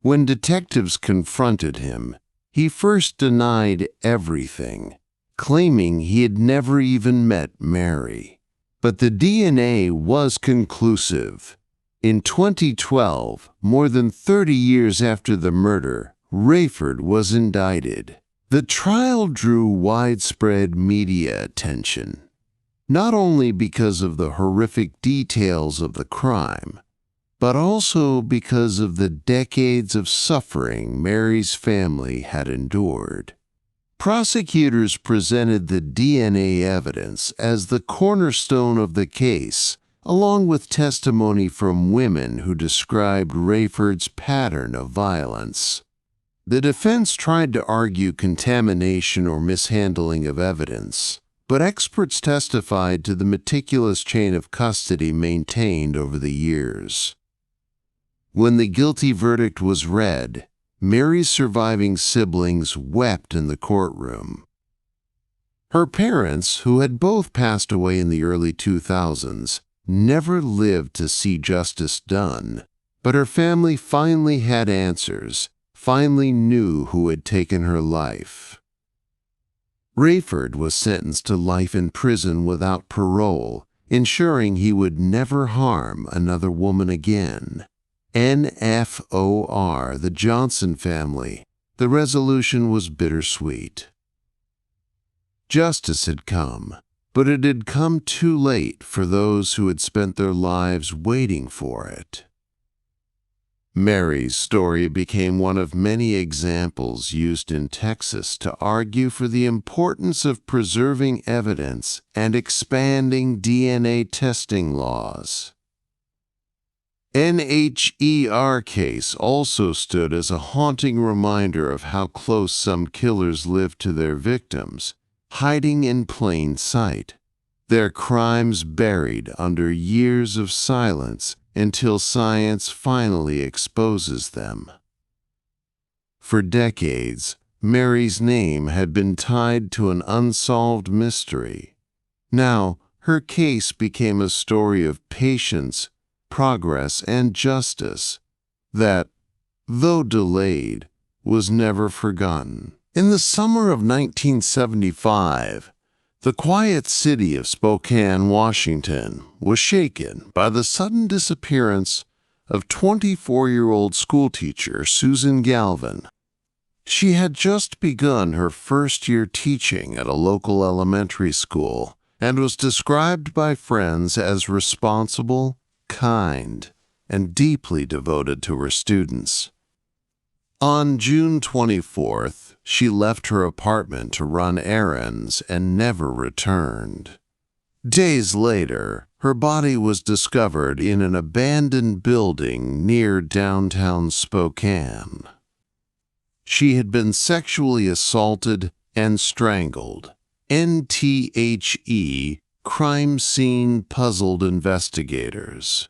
When detectives confronted him, he first denied everything, claiming he had never even met Mary. But the DNA was conclusive. In 2012, more than 30 years after the murder, Rayford was indicted. The trial drew widespread media attention, not only because of the horrific details of the crime, but also because of the decades of suffering Mary's family had endured. Prosecutors presented the DNA evidence as the cornerstone of the case, along with testimony from women who described Rayford's pattern of violence. The defense tried to argue contamination or mishandling of evidence, but experts testified to the meticulous chain of custody maintained over the years. When the guilty verdict was read, Mary's surviving siblings wept in the courtroom. Her parents, who had both passed away in the early 2000s, never lived to see justice done, but her family finally had answers, finally knew who had taken her life. Rayford was sentenced to life in prison without parole, ensuring he would never harm another woman again. NFOR, the Johnson family, the resolution was bittersweet. Justice had come, but it had come too late for those who had spent their lives waiting for it. Mary's story became one of many examples used in Texas to argue for the importance of preserving evidence and expanding DNA testing laws. NHER case also stood as a haunting reminder of how close some killers lived to their victims, hiding in plain sight, their crimes buried under years of silence until science finally exposes them. For decades, Mary's name had been tied to an unsolved mystery. Now, her case became a story of patience, progress, and justice that, though delayed, was never forgotten. In the summer of 1975, the quiet city of Spokane, Washington, was shaken by the sudden disappearance of 24-year-old schoolteacher Susan Galvin. She had just begun her first year teaching at a local elementary school and was described by friends as responsible, kind, and deeply devoted to her students. On June 24th, she left her apartment to run errands and never returned. Days later, her body was discovered in an abandoned building near downtown Spokane. She had been sexually assaulted and strangled. NTHE crime scene puzzled investigators.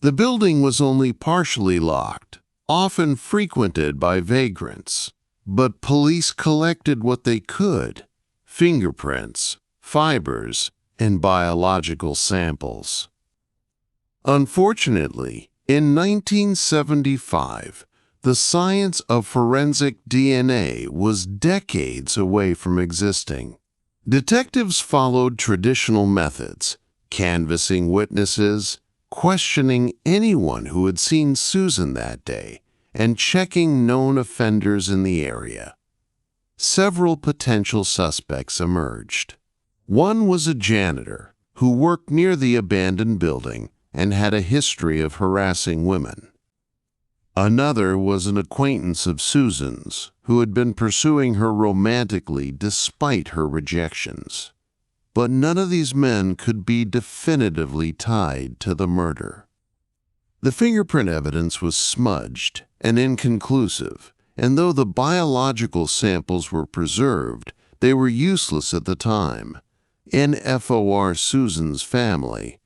The building was only partially locked, often frequented by vagrants, but police collected what they could: fingerprints, fibers, and biological samples. Unfortunately, in 1975, the science of forensic DNA was decades away from existing. Detectives followed traditional methods, canvassing witnesses, questioning anyone who had seen Susan that day, and checking known offenders in the area. Several potential suspects emerged. One was a janitor who worked near the abandoned building and had a history of harassing women. Another was an acquaintance of Susan's who had been pursuing her romantically despite her rejections. But none of these men could be definitively tied to the murder. The fingerprint evidence was smudged and inconclusive, and though the biological samples were preserved, they were useless at the time. NFOR Susan's family,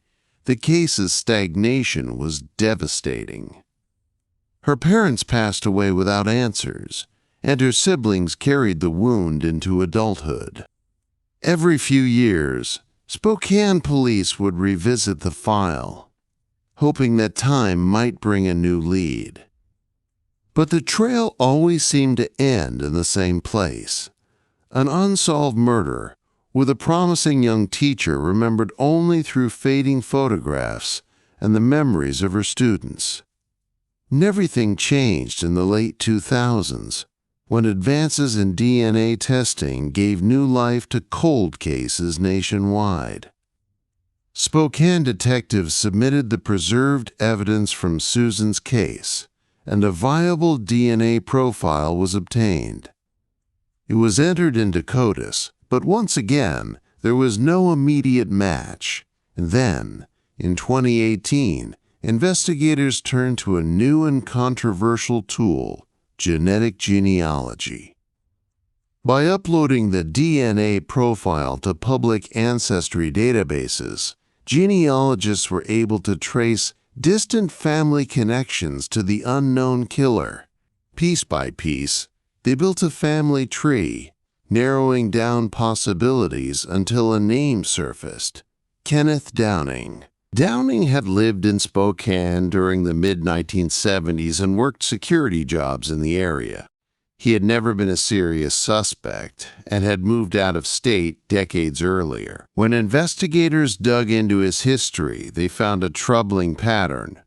the case's stagnation was devastating. Her parents passed away without answers, and her siblings carried the wound into adulthood. Every few years, Spokane police would revisit the file, hoping that time might bring a new lead. But the trail always seemed to end in the same place: an unsolved murder with a promising young teacher remembered only through fading photographs and the memories of her students. And everything changed in the late 2000s, when advances in DNA testing gave new life to cold cases nationwide. Spokane detectives submitted the preserved evidence from Susan's case, and a viable DNA profile was obtained. It was entered into CODIS, but once again, there was no immediate match. And then, in 2018, investigators turned to a new and controversial tool: genetic genealogy. By uploading the DNA profile to public ancestry databases, genealogists were able to trace distant family connections to the unknown killer. Piece by piece, they built a family tree, narrowing down possibilities until a name surfaced: Kenneth Downing. Downing had lived in Spokane during the mid-1970s and worked security jobs in the area. He had never been a serious suspect and had moved out of state decades earlier. When investigators dug into his history, they found a troubling pattern: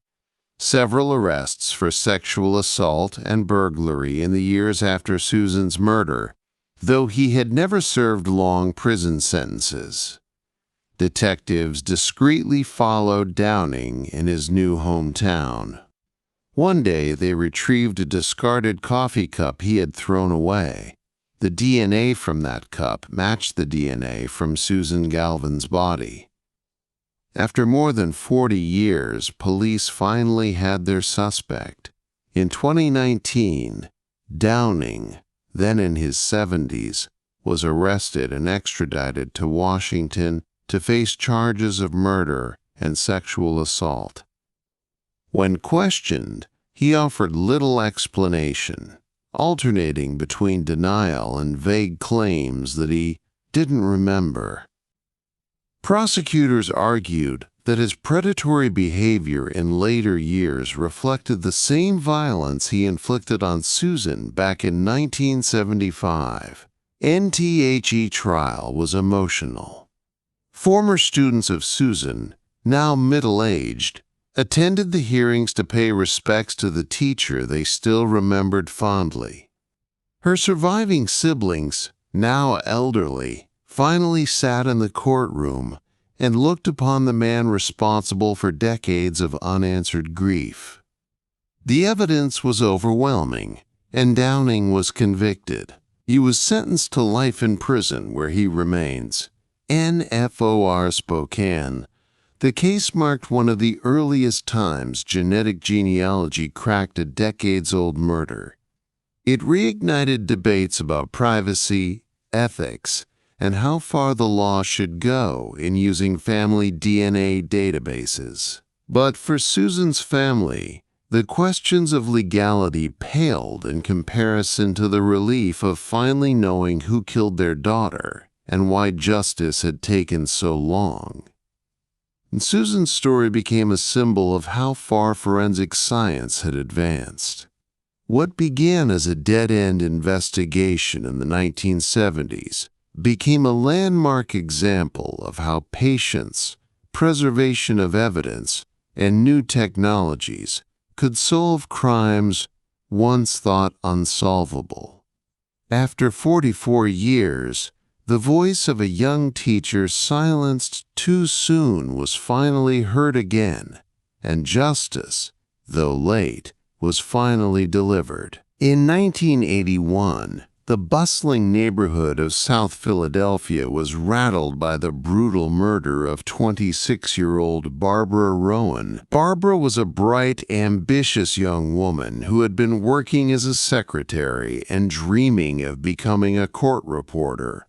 several arrests for sexual assault and burglary in the years after Susan's murder, though he had never served long prison sentences. Detectives discreetly followed Downing in his new hometown. One day, they retrieved a discarded coffee cup he had thrown away. The DNA from that cup matched the DNA from Susan Galvin's body. After more than 40 years, police finally had their suspect. In 2019, Downing, then in his 70s, was arrested and extradited to Washington to face charges of murder and sexual assault. When questioned, he offered little explanation, alternating between denial and vague claims that he didn't remember. Prosecutors argued that his predatory behavior in later years reflected the same violence he inflicted on Susan back in 1975. NTHE trial was emotional. Former students of Susan, now middle-aged, attended the hearings to pay respects to the teacher they still remembered fondly. Her surviving siblings, now elderly, finally sat in the courtroom and looked upon the man responsible for decades of unanswered grief. The evidence was overwhelming, and Downing was convicted. He was sentenced to life in prison, where he remains. NFOR Spokane. The case marked one of the earliest times genetic genealogy cracked a decades-old murder. It reignited debates about privacy, ethics, and how far the law should go in using family DNA databases. But for Susan's family, the questions of legality paled in comparison to the relief of finally knowing who killed their daughter and why justice had taken so long. And Susan's story became a symbol of how far forensic science had advanced. What began as a dead-end investigation in the 1970s became a landmark example of how patience, preservation of evidence, and new technologies could solve crimes once thought unsolvable. After 44 years, the voice of a young teacher silenced too soon was finally heard again, and justice, though late, was finally delivered. In 1981, the bustling neighborhood of South Philadelphia was rattled by the brutal murder of 26-year-old Barbara Rowan. Barbara was a bright, ambitious young woman who had been working as a secretary and dreaming of becoming a court reporter.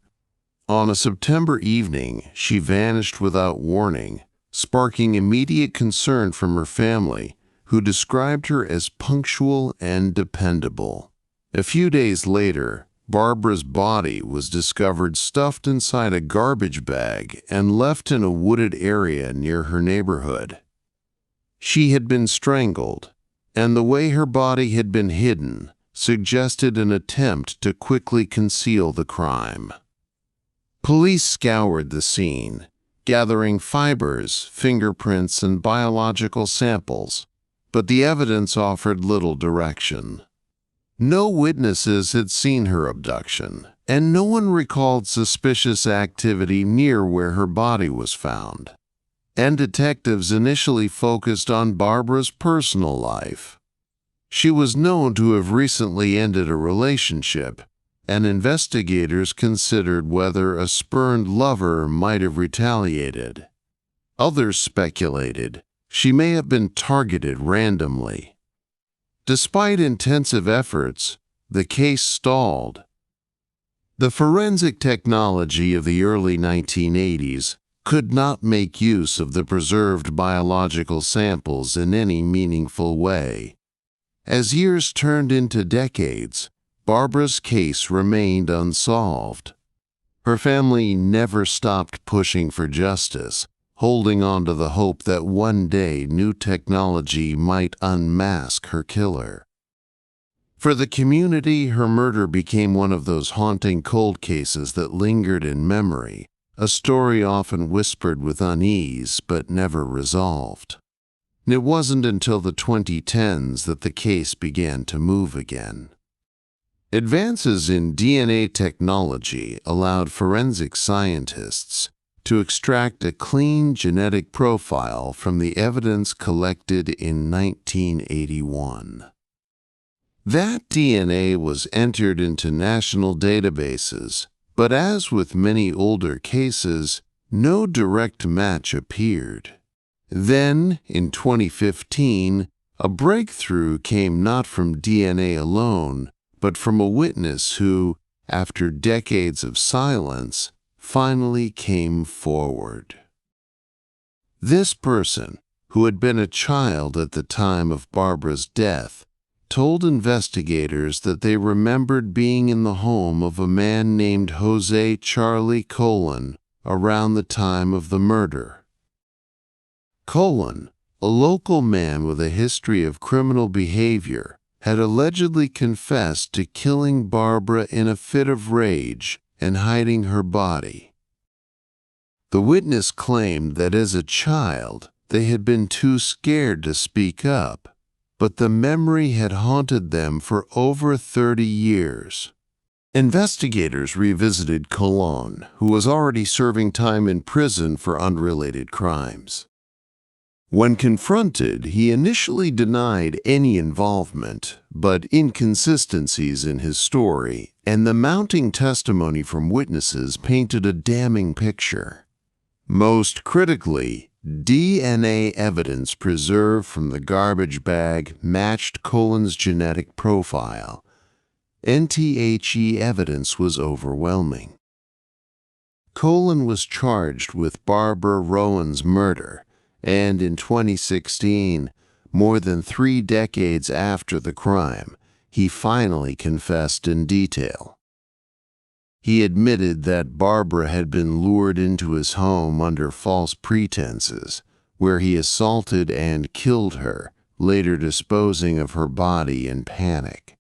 On a September evening, she vanished without warning, sparking immediate concern from her family, who described her as punctual and dependable. A few days later, Barbara's body was discovered stuffed inside a garbage bag and left in a wooded area near her neighborhood. She had been strangled, and the way her body had been hidden suggested an attempt to quickly conceal the crime. Police scoured the scene, gathering fibers, fingerprints, and biological samples, but the evidence offered little direction. No witnesses had seen her abduction, and no one recalled suspicious activity near where her body was found. And detectives initially focused on Barbara's personal life. She was known to have recently ended a relationship, and investigators considered whether a spurned lover might have retaliated. Others speculated she may have been targeted randomly. Despite intensive efforts, the case stalled. The forensic technology of the early 1980s could not make use of the preserved biological samples in any meaningful way. As years turned into decades, Barbara's case remained unsolved. Her family never stopped pushing for justice, holding on to the hope that one day new technology might unmask her killer. For the community, her murder became one of those haunting cold cases that lingered in memory, a story often whispered with unease but never resolved. It wasn't until the 2010s that the case began to move again. Advances in DNA technology allowed forensic scientists to extract a clean genetic profile from the evidence collected in 1981. That DNA was entered into national databases, but as with many older cases, no direct match appeared. Then, in 2015, a breakthrough came not from DNA alone, but from a witness who, after decades of silence, finally came forward. This person, who had been a child at the time of Barbara's death, told investigators that they remembered being in the home of a man named Jose Charlie Colon around the time of the murder. Colon, a local man with a history of criminal behavior, had allegedly confessed to killing Barbara in a fit of rage and hiding her body. The witness claimed that as a child they had been too scared to speak up, but the memory had haunted them for over 30 years. Investigators revisited Colon, who was already serving time in prison for unrelated crimes. When confronted, he initially denied any involvement, but inconsistencies in his story and the mounting testimony from witnesses painted a damning picture. Most critically, DNA evidence preserved from the garbage bag matched Colon's genetic profile. NTHE evidence was overwhelming. Colon was charged with Barbara Rowan's murder, and in 2016, more than 3 decades after the crime, he finally confessed in detail. He admitted that Barbara had been lured into his home under false pretenses, where he assaulted and killed her, later disposing of her body in panic.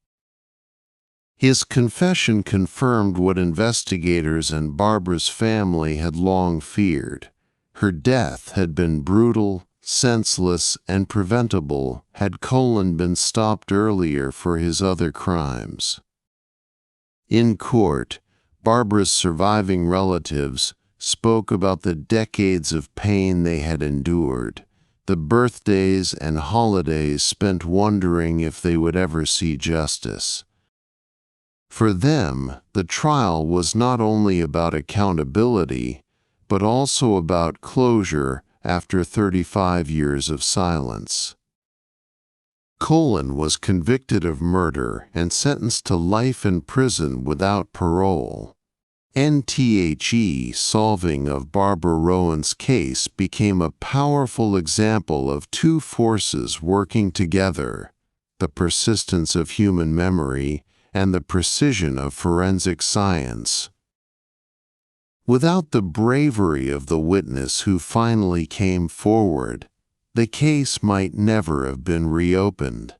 His confession confirmed what investigators and Barbara's family had long feared. Her death had been brutal, senseless, and preventable had Colon been stopped earlier for his other crimes. In court, Barbara's surviving relatives spoke about the decades of pain they had endured, the birthdays and holidays spent wondering if they would ever see justice. For them, the trial was not only about accountability, but also about closure after 35 years of silence. Colon was convicted of murder and sentenced to life in prison without parole. NTHE solving of Barbara Rowan's case became a powerful example of 2 forces working together: the persistence of human memory and the precision of forensic science. Without the bravery of the witness who finally came forward, the case might never have been reopened.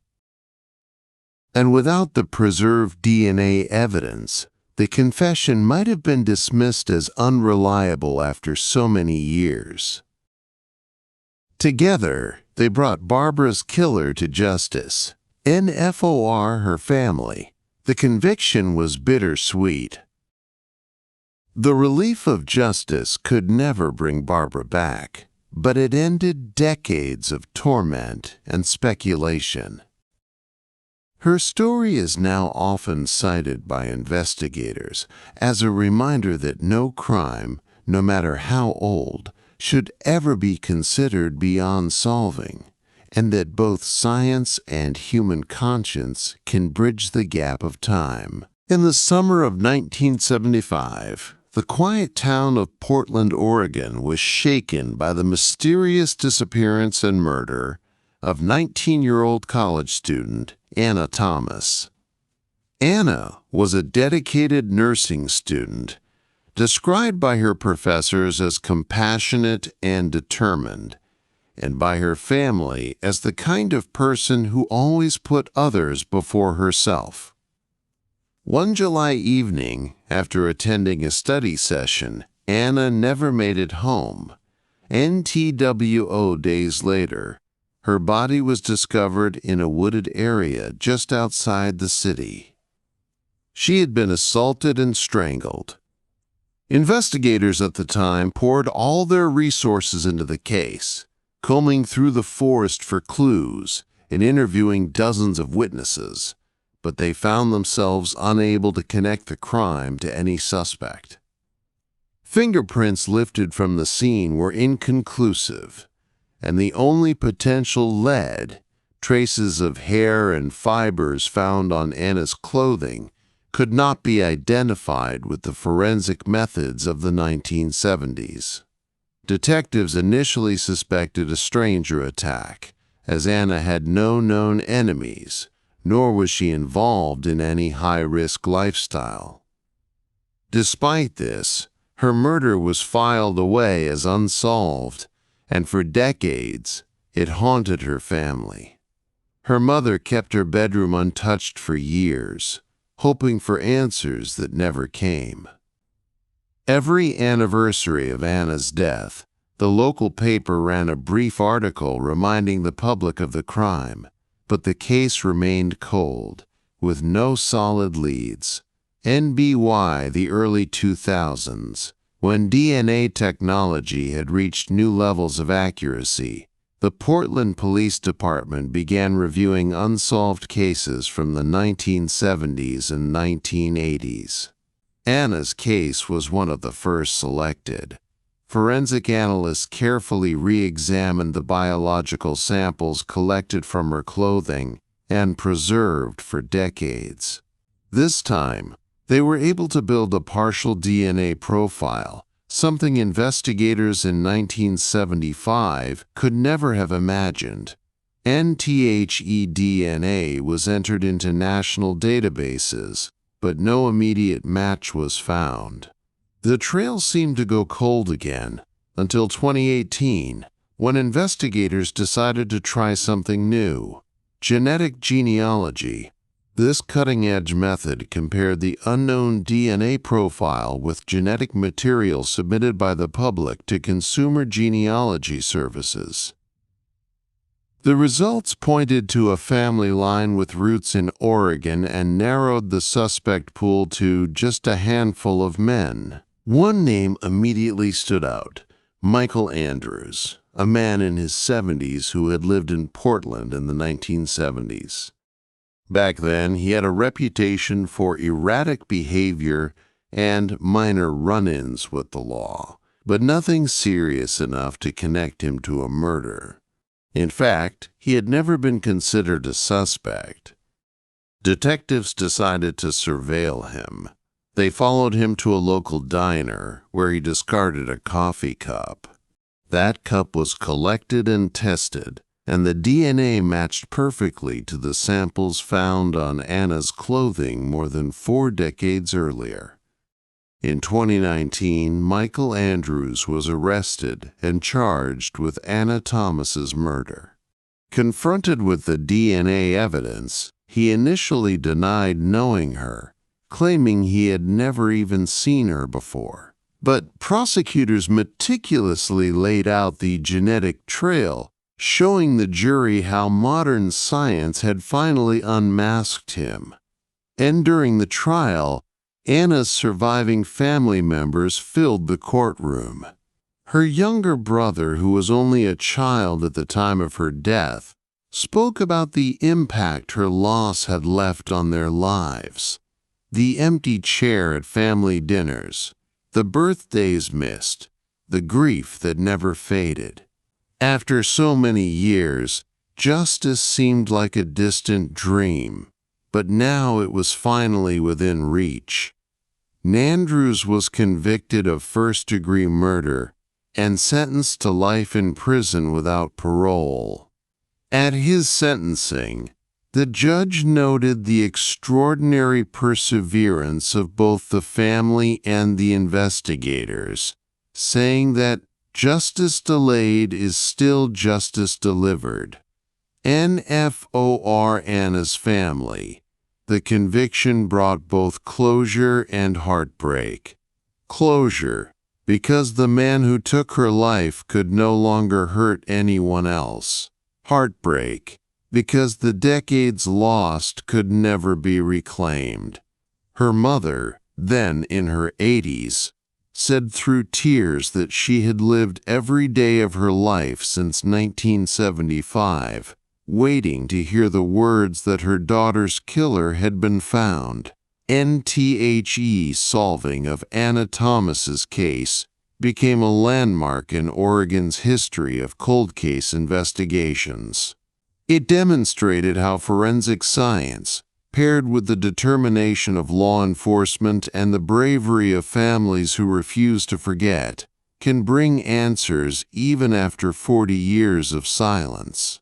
And without the preserved DNA evidence, the confession might have been dismissed as unreliable after so many years. Together, they brought Barbara's killer to justice, NFOR her family. The conviction was bittersweet. The relief of justice could never bring Barbara back, but it ended decades of torment and speculation. Her story is now often cited by investigators as a reminder that no crime, no matter how old, should ever be considered beyond solving, and that both science and human conscience can bridge the gap of time. In the summer of 1975, the quiet town of Portland, Oregon was shaken by the mysterious disappearance and murder of 19-year-old college student Anna Thomas. Anna was a dedicated nursing student, described by her professors as compassionate and determined, and by her family as the kind of person who always put others before herself. One July evening, after attending a study session, Anna never made it home. NTWO days later, her body was discovered in a wooded area just outside the city. She had been assaulted and strangled. Investigators at the time poured all their resources into the case, combing through the forest for clues and interviewing dozens of witnesses, but they found themselves unable to connect the crime to any suspect. Fingerprints lifted from the scene were inconclusive, and the only potential led, traces of hair and fibers found on Anna's clothing, could not be identified with the forensic methods of the 1970s. Detectives initially suspected a stranger attack, as Anna had no known enemies, nor was she involved in any high-risk lifestyle. Despite this, her murder was filed away as unsolved, and for decades, it haunted her family. Her mother kept her bedroom untouched for years, hoping for answers that never came. Every anniversary of Anna's death, the local paper ran a brief article reminding the public of the crime, but the case remained cold, with no solid leads. NBY the early 2000s, when DNA technology had reached new levels of accuracy, the Portland Police Department began reviewing unsolved cases from the 1970s and 1980s. Anna's case was one of the first selected. Forensic analysts carefully re-examined the biological samples collected from her clothing and preserved for decades. This time, they were able to build a partial DNA profile, something investigators in 1975 could never have imagined. NTHE-DNA was entered into national databases, but no immediate match was found. The trail seemed to go cold again, until 2018, when investigators decided to try something new: genetic genealogy. This cutting-edge method compared the unknown DNA profile with genetic material submitted by the public to consumer genealogy services. The results pointed to a family line with roots in Oregon and narrowed the suspect pool to just a handful of men. One name immediately stood out: Michael Andrews, a man in his 70s who had lived in Portland in the 1970s. Back then, he had a reputation for erratic behavior and minor run-ins with the law, but nothing serious enough to connect him to a murder. In fact, he had never been considered a suspect. Detectives decided to surveil him. They followed him to a local diner where he discarded a coffee cup. That cup was collected and tested, and the DNA matched perfectly to the samples found on Anna's clothing more than 4 decades earlier. In 2019, Michael Andrews was arrested and charged with Anna Thomas's murder. Confronted with the DNA evidence, he initially denied knowing her, claiming he had never even seen her before. But prosecutors meticulously laid out the genetic trail, showing the jury how modern science had finally unmasked him. And during the trial, Anna's surviving family members filled the courtroom. Her younger brother, who was only a child at the time of her death, spoke about the impact her loss had left on their lives. The empty chair at family dinners, the birthdays missed, the grief that never faded. After so many years, justice seemed like a distant dream, but now it was finally within reach. Andrews was convicted of first-degree murder and sentenced to life in prison without parole. At his sentencing, the judge noted the extraordinary perseverance of both the family and the investigators, saying that justice delayed is still justice delivered. NFOR Anna's family. The conviction brought both closure and heartbreak. Closure, because the man who took her life could no longer hurt anyone else. Heartbreak, because the decades lost could never be reclaimed. Her mother, then in her 80s, said through tears that she had lived every day of her life since 1975, waiting to hear the words that her daughter's killer had been found. NTHE solving of Anna Thomas's case became a landmark in Oregon's history of cold case investigations. It demonstrated how forensic science, paired with the determination of law enforcement and the bravery of families who refuse to forget, can bring answers even after 40 years of silence.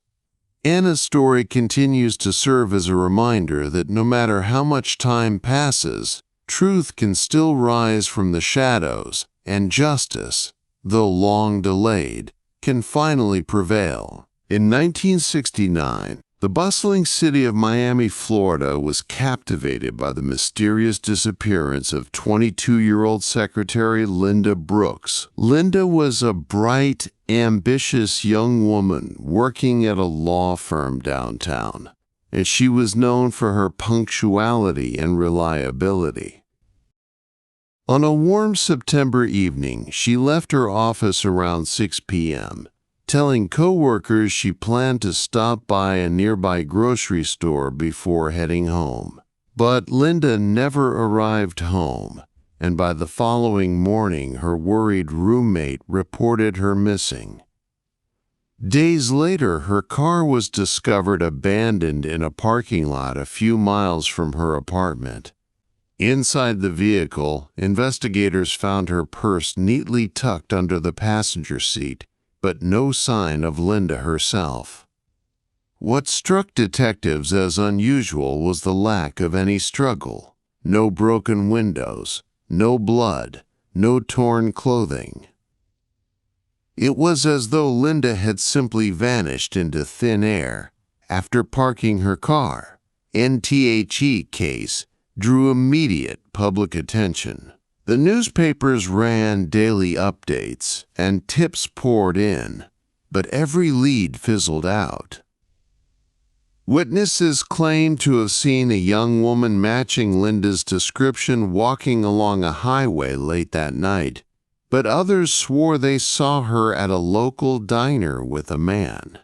Anna's story continues to serve as a reminder that no matter how much time passes, truth can still rise from the shadows, and justice, though long delayed, can finally prevail. In 1969, the bustling city of Miami, Florida was captivated by the mysterious disappearance of 22-year-old secretary Linda Brooks. Linda was a bright, ambitious young woman working at a law firm downtown, and she was known for her punctuality and reliability. On a warm September evening, she left her office around 6 p.m., telling coworkers she planned to stop by a nearby grocery store before heading home. But Linda never arrived home, and by the following morning her worried roommate reported her missing. Days later, her car was discovered abandoned in a parking lot a few miles from her apartment. Inside the vehicle, investigators found her purse neatly tucked under the passenger seat, but no sign of Linda herself. What struck detectives as unusual was the lack of any struggle. No broken windows, no blood, no torn clothing. It was as though Linda had simply vanished into thin air after parking her car. NTHE case drew immediate public attention. The newspapers ran daily updates, and tips poured in, but every lead fizzled out. Witnesses claimed to have seen a young woman matching Linda's description walking along a highway late that night, but others swore they saw her at a local diner with a man.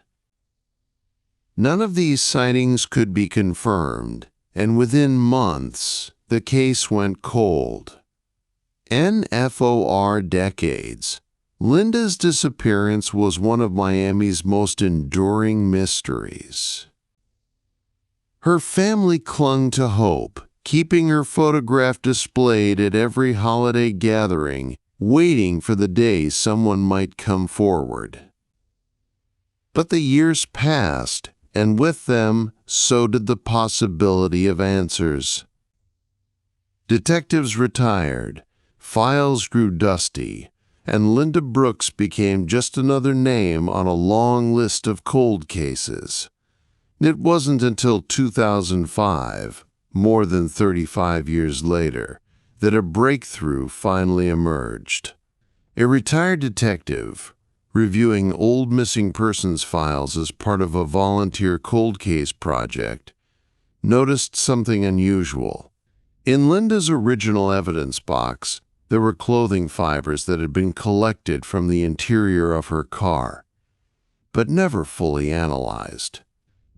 None of these sightings could be confirmed, and within months, the case went cold. For decades, Linda's disappearance was one of Miami's most enduring mysteries. Her family clung to hope, keeping her photograph displayed at every holiday gathering, waiting for the day someone might come forward. But the years passed, and with them, so did the possibility of answers. Detectives retired, files grew dusty, and Linda Brooks became just another name on a long list of cold cases. It wasn't until 2005, more than 35 years later, that a breakthrough finally emerged. A retired detective, reviewing old missing persons files as part of a volunteer cold case project, noticed something unusual. In Linda's original evidence box, there were clothing fibers that had been collected from the interior of her car, but never fully analyzed.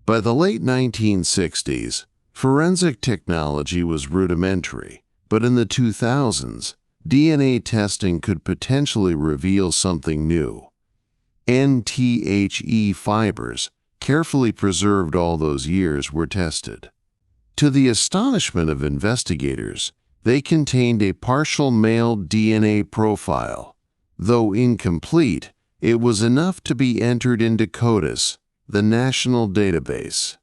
By the late 1960s, forensic technology was rudimentary, but in the 2000s, DNA testing could potentially reveal something new. NTHE fibers, carefully preserved all those years, were tested. To the astonishment of investigators, they contained a partial male DNA profile. Though incomplete, it was enough to be entered into CODIS, the national database.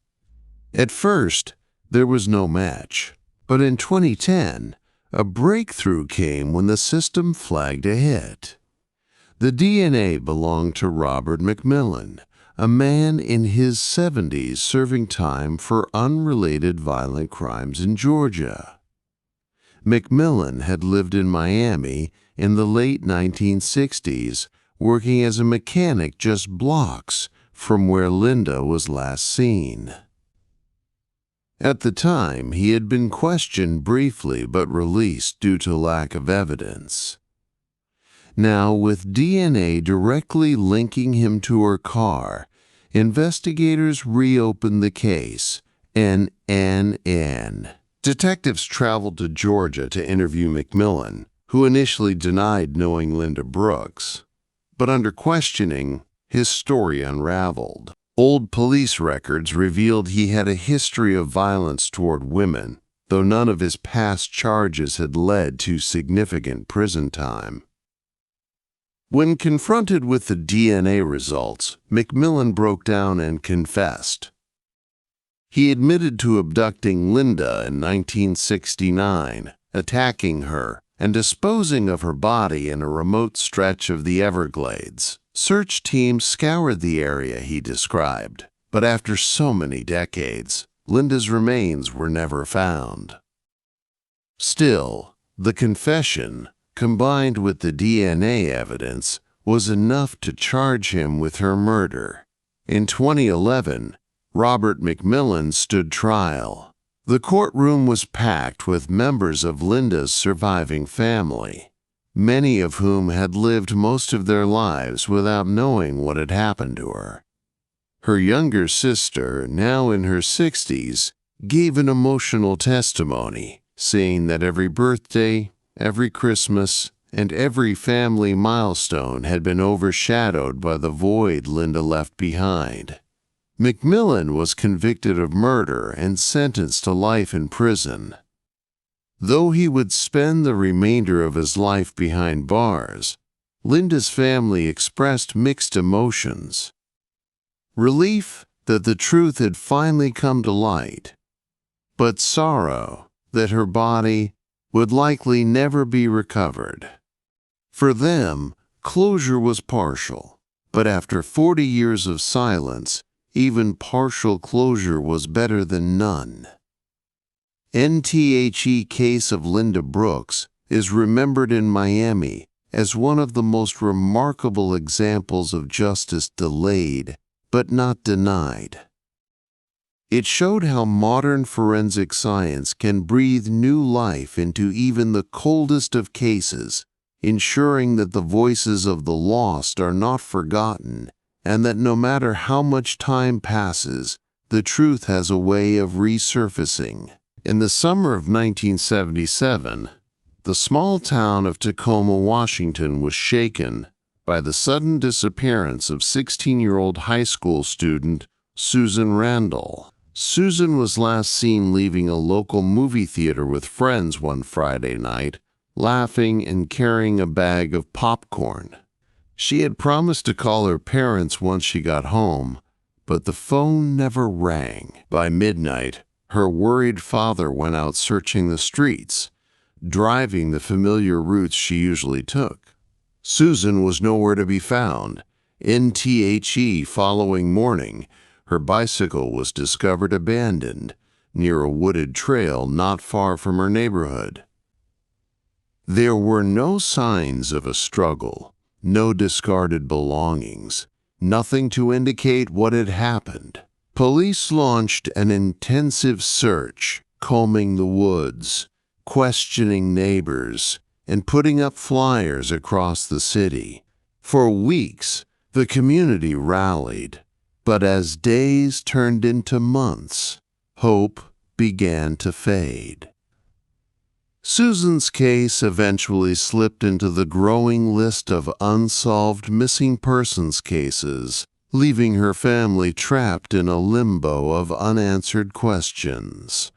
At first, there was no match, but in 2010, a breakthrough came when the system flagged a hit. The DNA belonged to Robert McMillan, a man in his 70s serving time for unrelated violent crimes in Georgia. McMillan had lived in Miami in the late 1960s, working as a mechanic just blocks from where Linda was last seen. At the time, he had been questioned briefly but released due to lack of evidence. Now, with DNA directly linking him to her car, investigators reopened the case. NNN. Detectives traveled to Georgia to interview McMillan, who initially denied knowing Linda Brooks. But under questioning, his story unraveled. Old police records revealed he had a history of violence toward women, though none of his past charges had led to significant prison time. When confronted with the DNA results, McMillan broke down and confessed. He admitted to abducting Linda in 1969, attacking her, and disposing of her body in a remote stretch of the Everglades. Search teams scoured the area he described, but after so many decades, Linda's remains were never found. Still, the confession, combined with the DNA evidence, was enough to charge him with her murder. In 2011, Robert McMillan stood trial. The courtroom was packed with members of Linda's surviving family, many of whom had lived most of their lives without knowing what had happened to her. Her younger sister, now in her 60s, gave an emotional testimony, saying that every birthday, every Christmas, and every family milestone had been overshadowed by the void Linda left behind. McMillan was convicted of murder and sentenced to life in prison. Though he would spend the remainder of his life behind bars, Linda's family expressed mixed emotions. Relief that the truth had finally come to light, but sorrow that her body would likely never be recovered. For them, closure was partial, but after 40 years of silence, even partial closure was better than none. NTHE case of Linda Brooks is remembered in Miami as one of the most remarkable examples of justice delayed but not denied. It showed how modern forensic science can breathe new life into even the coldest of cases, ensuring that the voices of the lost are not forgotten, and that no matter how much time passes, the truth has a way of resurfacing. In the summer of 1977, the small town of Tacoma, Washington was shaken by the sudden disappearance of 16-year-old high school student Susan Randall. Susan was last seen leaving a local movie theater with friends one Friday night, laughing and carrying a bag of popcorn. She had promised to call her parents once she got home, but the phone never rang. By midnight, her worried father went out searching the streets, driving the familiar routes she usually took. Susan was nowhere to be found. NTHE following morning, her bicycle was discovered abandoned near a wooded trail not far from her neighborhood. There were no signs of a struggle, no discarded belongings, nothing to indicate what had happened. Police launched an intensive search, combing the woods, questioning neighbors, and putting up flyers across the city. For weeks, the community rallied, but as days turned into months, hope began to fade. Susan's case eventually slipped into the growing list of unsolved missing persons cases, leaving her family trapped in a limbo of unanswered questions.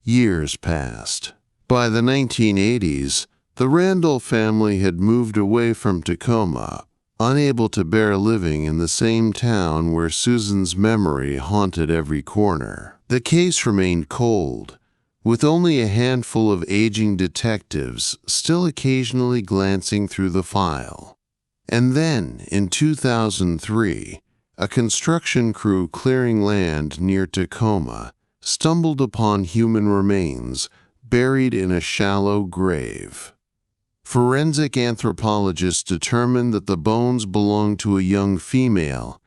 Years passed. By the 1980s, the Randall family had moved away from Tacoma, unable to bear living in the same town where Susan's memory haunted every corner. The case remained cold, with only a handful of aging detectives still occasionally glancing through the file. And then, in 2003, a construction crew clearing land near Tacoma stumbled upon human remains buried in a shallow grave. Forensic anthropologists determined that the bones belonged to a young female,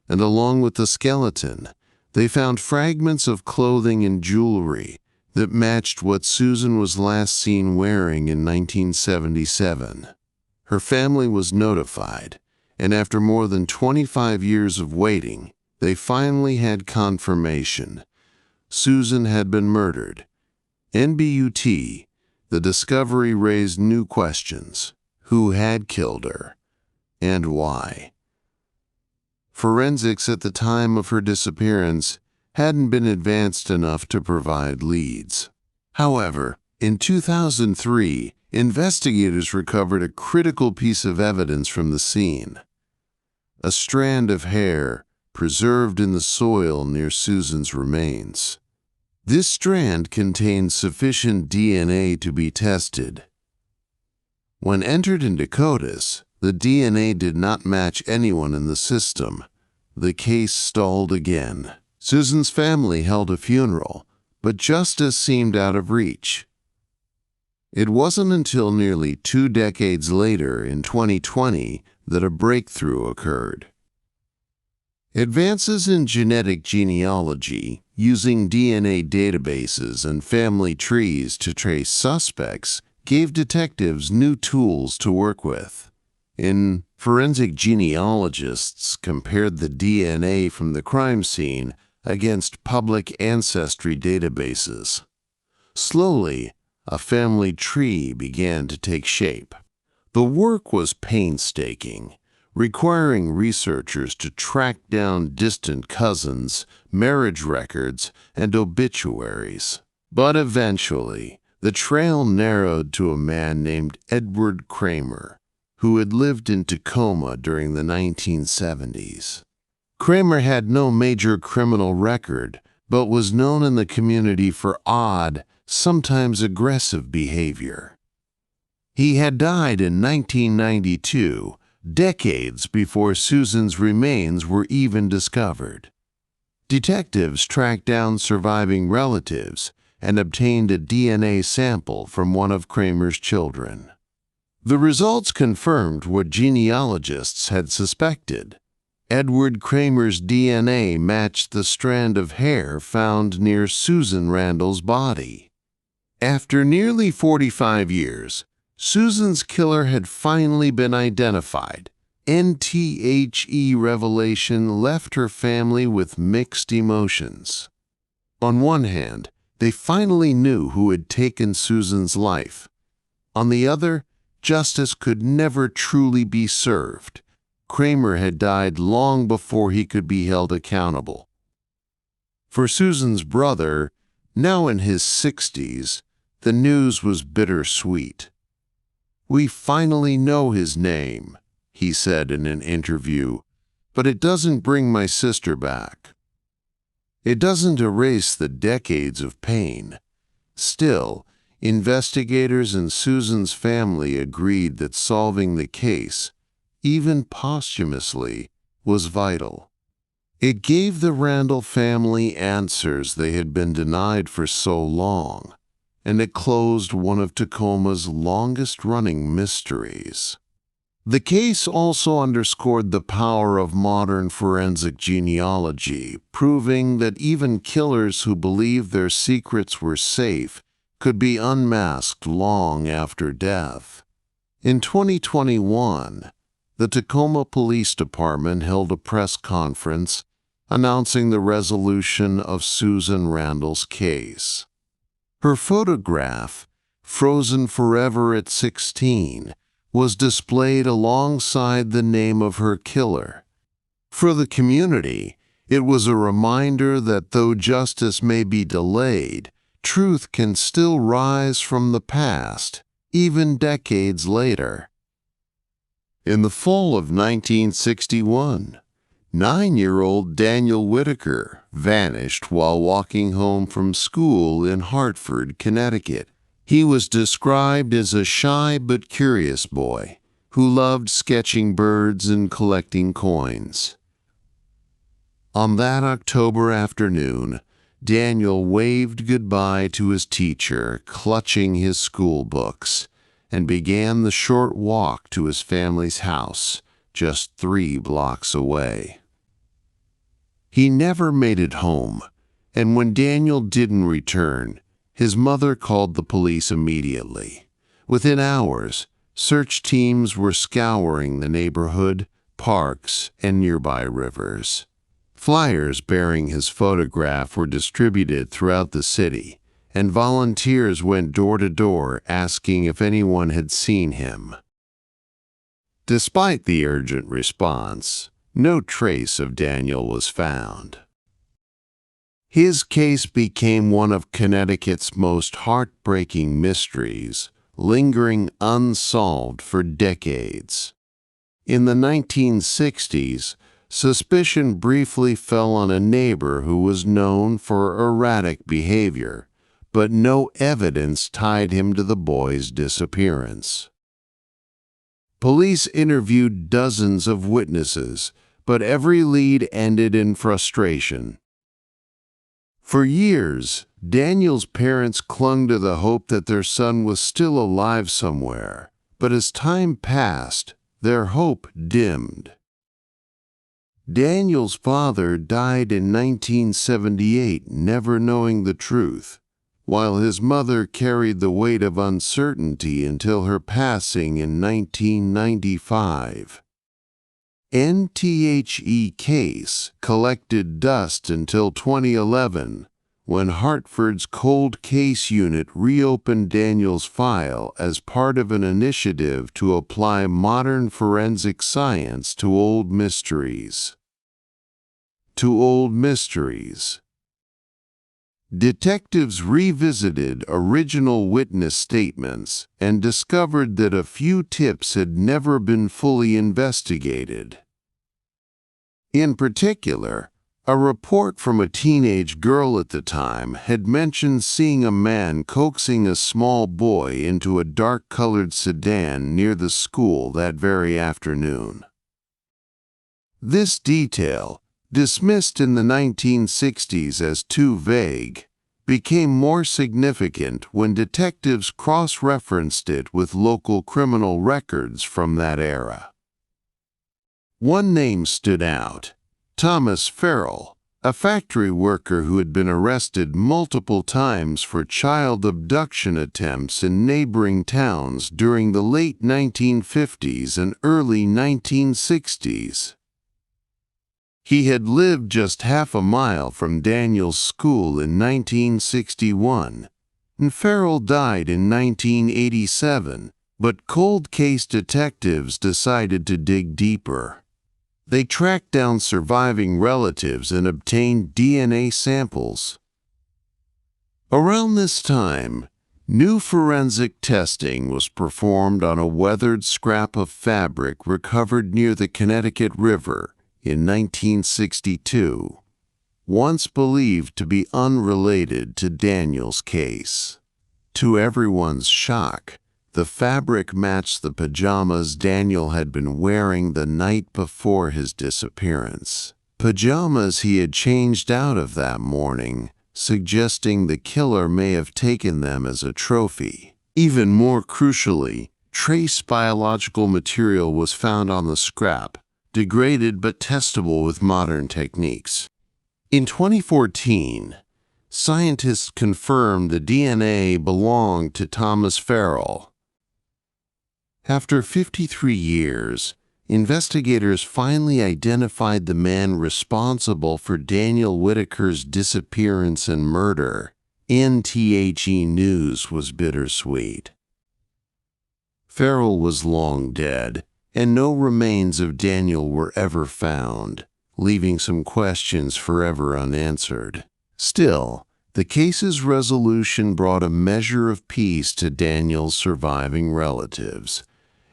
and along with the skeleton, they found fragments of clothing and jewelry that matched what Susan was last seen wearing in 1977. Her family was notified, and after more than 25 years of waiting, they finally had confirmation. Susan had been murdered. NBUT, the discovery raised new questions. Who had killed her? And why? Forensics at the time of her disappearance hadn't been advanced enough to provide leads. However, in 2003, investigators recovered a critical piece of evidence from the scene. A strand of hair preserved in the soil near Susan's remains. This strand contained sufficient DNA to be tested. When entered into CODIS, the DNA did not match anyone in the system. The case stalled again. Susan's family held a funeral, but justice seemed out of reach. It wasn't until nearly 2 decades later, in 2020, that a breakthrough occurred. Advances in genetic genealogy, using DNA databases and family trees to trace suspects, gave detectives new tools to work with. Forensic genealogists compared the DNA from the crime scene against public ancestry databases. Slowly, a family tree began to take shape. The work was painstaking, requiring researchers to track down distant cousins, marriage records, and obituaries. But eventually, the trail narrowed to a man named Edward Kramer, who had lived in Tacoma during the 1970s. Kramer had no major criminal record, but was known in the community for odd, sometimes aggressive behavior. He had died in 1992, decades before Susan's remains were even discovered. Detectives tracked down surviving relatives and obtained a DNA sample from one of Kramer's children. The results confirmed what genealogists had suspected. Edward Kramer's DNA matched the strand of hair found near Susan Randall's body. After nearly 45 years, Susan's killer had finally been identified. NTHE revelation left her family with mixed emotions. On one hand, they finally knew who had taken Susan's life. On the other, justice could never truly be served. Kramer had died long before he could be held accountable. For Susan's brother, now in his 60s, the news was bittersweet. "We finally know his name," he said in an interview, "but it doesn't bring my sister back. It doesn't erase the decades of pain." Still, investigators and Susan's family agreed that solving the case, even posthumously, was vital. It gave the Randall family answers they had been denied for so long, and it closed one of Tacoma's longest-running mysteries. The case also underscored the power of modern forensic genealogy, proving that even killers who believed their secrets were safe could be unmasked long after death. In 2021, the Tacoma Police Department held a press conference announcing the resolution of Susan Randall's case. Her photograph, frozen forever at 16, was displayed alongside the name of her killer. For the community, it was a reminder that though justice may be delayed, truth can still rise from the past, even decades later. In the fall of 1961, 9-year-old Daniel Whitaker vanished while walking home from school in Hartford, Connecticut. He was described as a shy but curious boy who loved sketching birds and collecting coins. On that October afternoon, Daniel waved goodbye to his teacher, clutching his school books, and began the short walk to his family's house, just 3 blocks away. He never made it home, and when Daniel didn't return, his mother called the police immediately. Within hours, Search teams were scouring the neighborhood, parks, and nearby rivers. Flyers bearing his photograph were distributed throughout the city, and volunteers went door to door asking if anyone had seen him. Despite the urgent response, no trace of Daniel was found. His case became one of Connecticut's most heartbreaking mysteries, lingering unsolved for decades. In the 1960s, suspicion briefly fell on a neighbor who was known for erratic behavior, but no evidence tied him to the boy's disappearance. Police interviewed dozens of witnesses, but every lead ended in frustration. For years, Daniel's parents clung to the hope that their son was still alive somewhere, but as time passed, their hope dimmed. Daniel's father died in 1978, never knowing the truth, while his mother carried the weight of uncertainty until her passing in 1995. NTHE case collected dust until 2011, when Hartford's Cold Case Unit reopened Daniel's file as part of an initiative to apply modern forensic science to old mysteries. Detectives revisited original witness statements and discovered that a few tips had never been fully investigated. In particular, a report from a teenage girl at the time had mentioned seeing a man coaxing a small boy into a dark-colored sedan near the school that very afternoon. This detail, dismissed in the 1960s as too vague, became more significant when detectives cross-referenced it with local criminal records from that era. One name stood out: Thomas Farrell, a factory worker who had been arrested multiple times for child abduction attempts in neighboring towns during the late 1950s and early 1960s. He had lived just half a mile from Daniel's school in 1961, and Farrell died in 1987, but cold case detectives decided to dig deeper. They tracked down surviving relatives and obtained DNA samples. Around this time, new forensic testing was performed on a weathered scrap of fabric recovered near the Connecticut River in 1962, once believed to be unrelated to Daniel's case. To everyone's shock, the fabric matched the pajamas Daniel had been wearing the night before his disappearance, pajamas he had changed out of that morning, suggesting the killer may have taken them as a trophy. Even more crucially, trace biological material was found on the scrap, degraded but testable with modern techniques. In 2014, scientists confirmed the DNA belonged to Thomas Farrell. After 53 years, investigators finally identified the man responsible for Daniel Whitaker's disappearance and murder. NTHE news was bittersweet. Farrell was long dead, and no remains of Daniel were ever found, leaving some questions forever unanswered. Still, the case's resolution brought a measure of peace to Daniel's surviving relatives,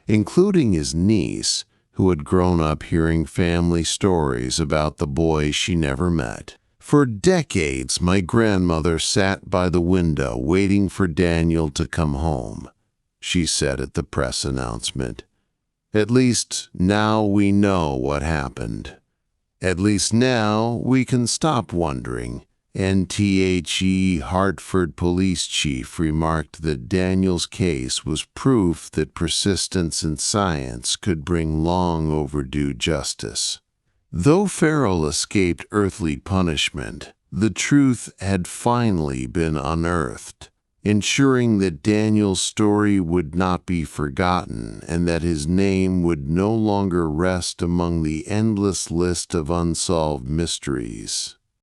including his niece, who had grown up hearing family stories about the boy she never met. For decades, my grandmother sat by the window waiting for Daniel to come home, she said at the press announcement. At least now we know what happened. At least now we can stop wondering. NTHE Hartford Police Chief remarked that Daniel's case was proof that persistence in science could bring long overdue justice. Though Farrell escaped earthly punishment, the truth had finally been unearthed. ensuring that Daniel's story would not be forgotten and that his name would no longer rest among the endless list of unsolved mysteries.